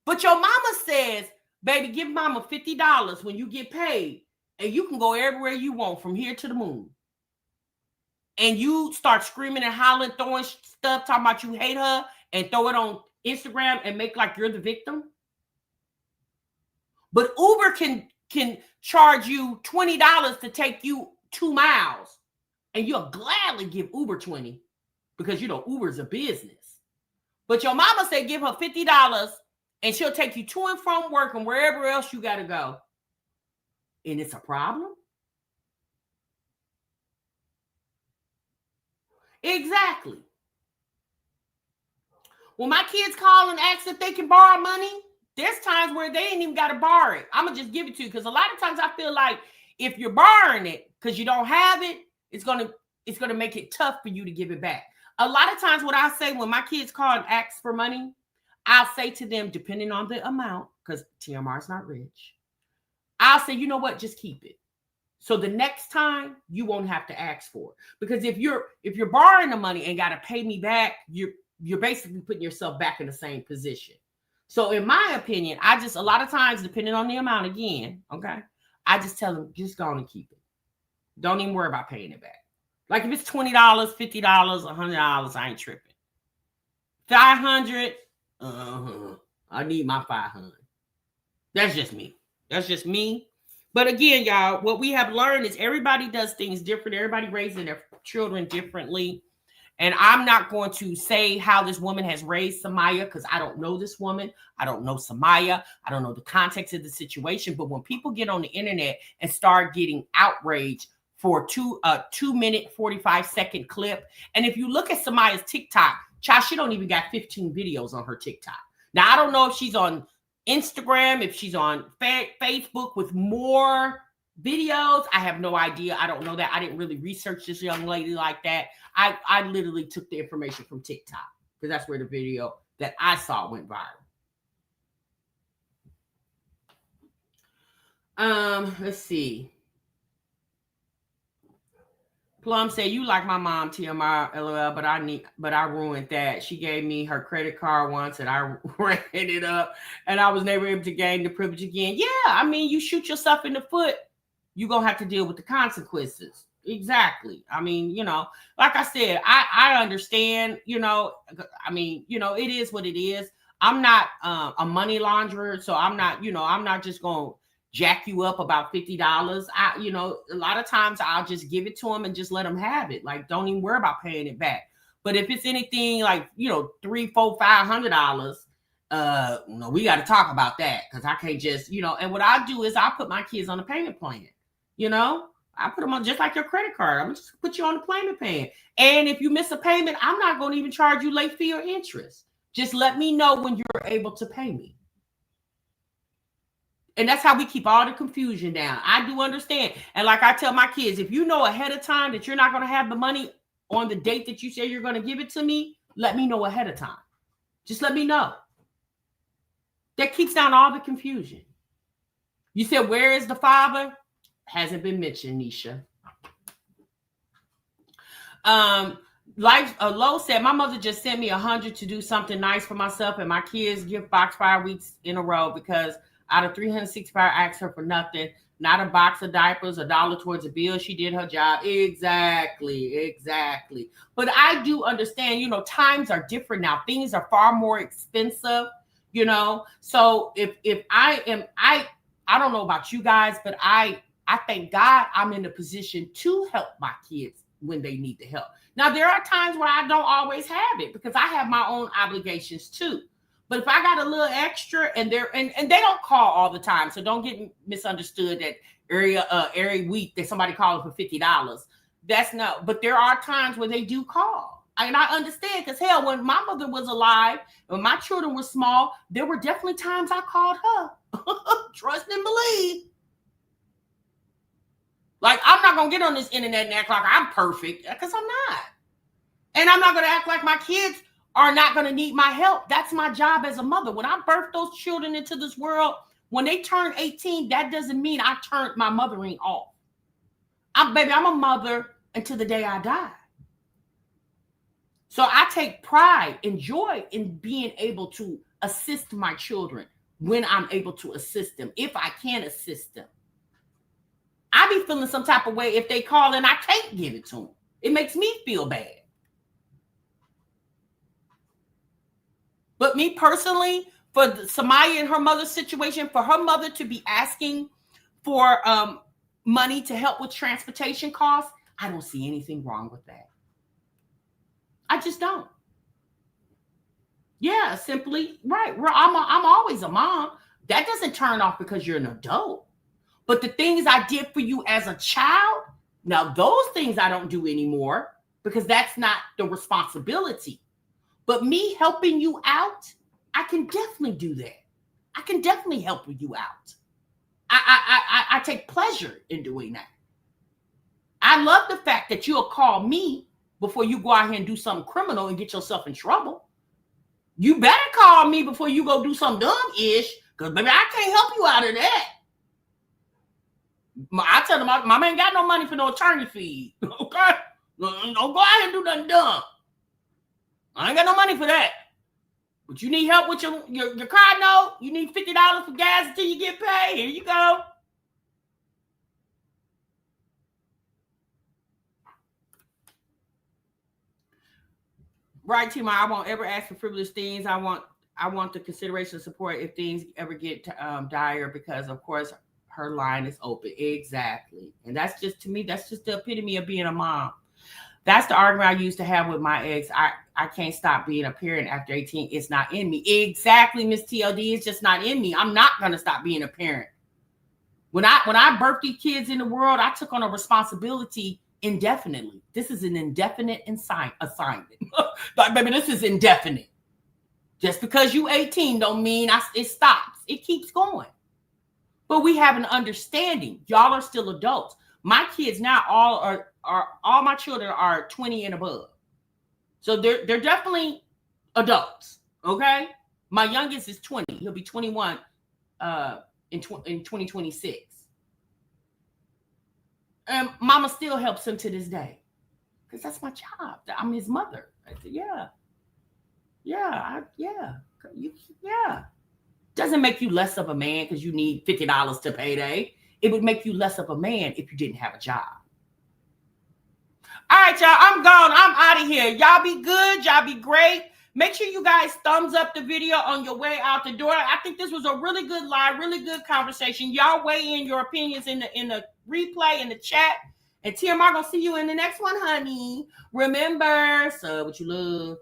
But your mama says, baby, give mama $50 when you get paid. And you can go everywhere you want from here to the moon. And you start screaming and hollering, throwing stuff, talking about you hate her, and throw it on Instagram and make like you're the victim. But Uber can charge you $20 to take you 2 miles. And you'll gladly give Uber 20 because, you know, Uber's a business. But your mama said give her $50 and she'll take you to and from work and wherever else you got to go. And it's a problem? Exactly. When my kids call and ask if they can borrow money, there's times where they ain't even got to borrow it. I'm going to just give it to you because a lot of times I feel like if you're borrowing it because you don't have it, it's going to make it tough for you to give it back. A lot of times what I say when my kids call and ask for money, I'll say to them, depending on the amount, because TMR's not rich, I'll say, you know what, just keep it. So the next time you won't have to ask for it. Because if you're borrowing the money and got to pay me back, you're you're basically putting yourself back in the same position. So in my opinion, a lot of times, depending on the amount again, okay, I just tell them, just go on and keep it. Don't even worry about paying it back. Like if it's $20, $50, $100, I ain't tripping. $500, I need my $500. That's just me. That's just me. But again, y'all, what we have learned is everybody does things different. Everybody raising their children differently. And I'm not going to say how this woman has raised Samaya because I don't know this woman. I don't know Samaya. I don't know the context of the situation. But when people get on the internet and start getting outraged for a 2-minute, 45-second clip, and if you look at Samaya's TikTok, child, she don't even got 15 videos on her TikTok. Now, I don't know if she's on Instagram, if she's on Facebook with more videos. I have no idea. I don't know that. I didn't really research this young lady like that. I literally took the information from TikTok because that's where the video that I saw went viral. Let's see. Plum said, "You like my mom, TMI, LOL, but I ruined that. She gave me her credit card once and I ran it up and I was never able to gain the privilege again." Yeah, I mean, you shoot yourself in the foot, you're going to have to deal with the consequences. Exactly. I mean, like I said, I understand, I mean, it is what it is. I'm not a money launderer, so I'm not just going to jack you up about $50. A lot of times I'll just give it to them and just let them have it. Like, don't even worry about paying it back. But if it's anything like, $300, $400, $500, we got to talk about that because I can't just, and what I do is I put my kids on a payment plan. I put them on just like your credit card. I'm just put you on the payment plan. And if you miss a payment, I'm not going to even charge you late fee or interest. Just let me know when you're able to pay me. And that's how we keep all the confusion down. I do understand. And like I tell my kids, if you know ahead of time that you're not going to have the money on the date that you say you're going to give it to me, let me know ahead of time. Just let me know. That keeps down all the confusion. You said, where is the father? Hasn't been mentioned, Nisha. Low said, my mother just sent me $100 to do something nice for myself and my kids gift box 5 weeks in a row because out of 365, I asked her for nothing. Not a box of diapers, $1 towards a bill. She did her job. Exactly. But I do understand, times are different now. Things are far more expensive, So if I don't know about you guys, but I thank God I'm in a position to help my kids when they need the help. Now, there are times where I don't always have it because I have my own obligations too. But if I got a little extra and they don't call all the time, so don't get misunderstood that every week that somebody calls for $50. That's not, but there are times where they do call. And I understand because hell, when my mother was alive, when my children were small, there were definitely times I called her. Trust and believe. Like, I'm not going to get on this internet and act like I'm perfect because I'm not. And I'm not going to act like my kids are not going to need my help. That's my job as a mother. When I birthed those children into this world, when they turn 18, that doesn't mean I turned my mothering off. I'm a mother until the day I die. So I take pride and joy in being able to assist my children when I'm able to assist them, if I can assist them. I be feeling some type of way if they call and I can't give it to them. It makes me feel bad. But me personally, for Samaya and her mother's situation, for her mother to be asking for money to help with transportation costs, I don't see anything wrong with that. I just don't. Yeah, simply, right. I'm always a mom. That doesn't turn off because you're an adult. But the things I did for you as a child, now those things I don't do anymore because that's not the responsibility. But me helping you out, I can definitely do that. I can definitely help you out. I take pleasure in doing that. I love the fact that you'll call me before you go out here and do something criminal and get yourself in trouble. You better call me before you go do something dumb-ish, because baby, I can't help you out of that. I tell them, mama ain't got no money for no attorney fees. Okay? Don't go out here and do nothing dumb. I ain't got no money for that. But you need help with your car note? You need $50 for gas until you get paid? Here you go. Right, Tima, I won't ever ask for frivolous things. I want the consideration of support if things ever get dire, because of course her line is open. Exactly. And that's just, to me, that's just the epitome of being a mom. That's the argument I used to have with my ex. I can't stop being a parent after 18. It's not in me. Exactly, Miss TLD. It's just not in me. I'm not gonna stop being a parent. When I birthed these kids in the world, I took on a responsibility indefinitely. This is an indefinite assignment. Like, baby, this is indefinite. Just because you 18 don't mean it stops. It keeps going. But we have an understanding. Y'all are still adults. My kids now all my children are 20 and above. So they're definitely adults. Okay. My youngest is 20. He'll be 21 in 2026. And mama still helps him to this day. Because that's my job. I'm his mother. I said, yeah. Doesn't make you less of a man because you need $50 to payday. It would make you less of a man if you didn't have a job. All right, y'all, I'm gone. I'm out of here. Y'all be good. Y'all be great. Make sure you guys thumbs up the video on your way out the door. I think this was a really good live, really good conversation. Y'all weigh in your opinions in the replay, in the chat. And TMR gonna see you in the next one, honey. Remember, sub what you love.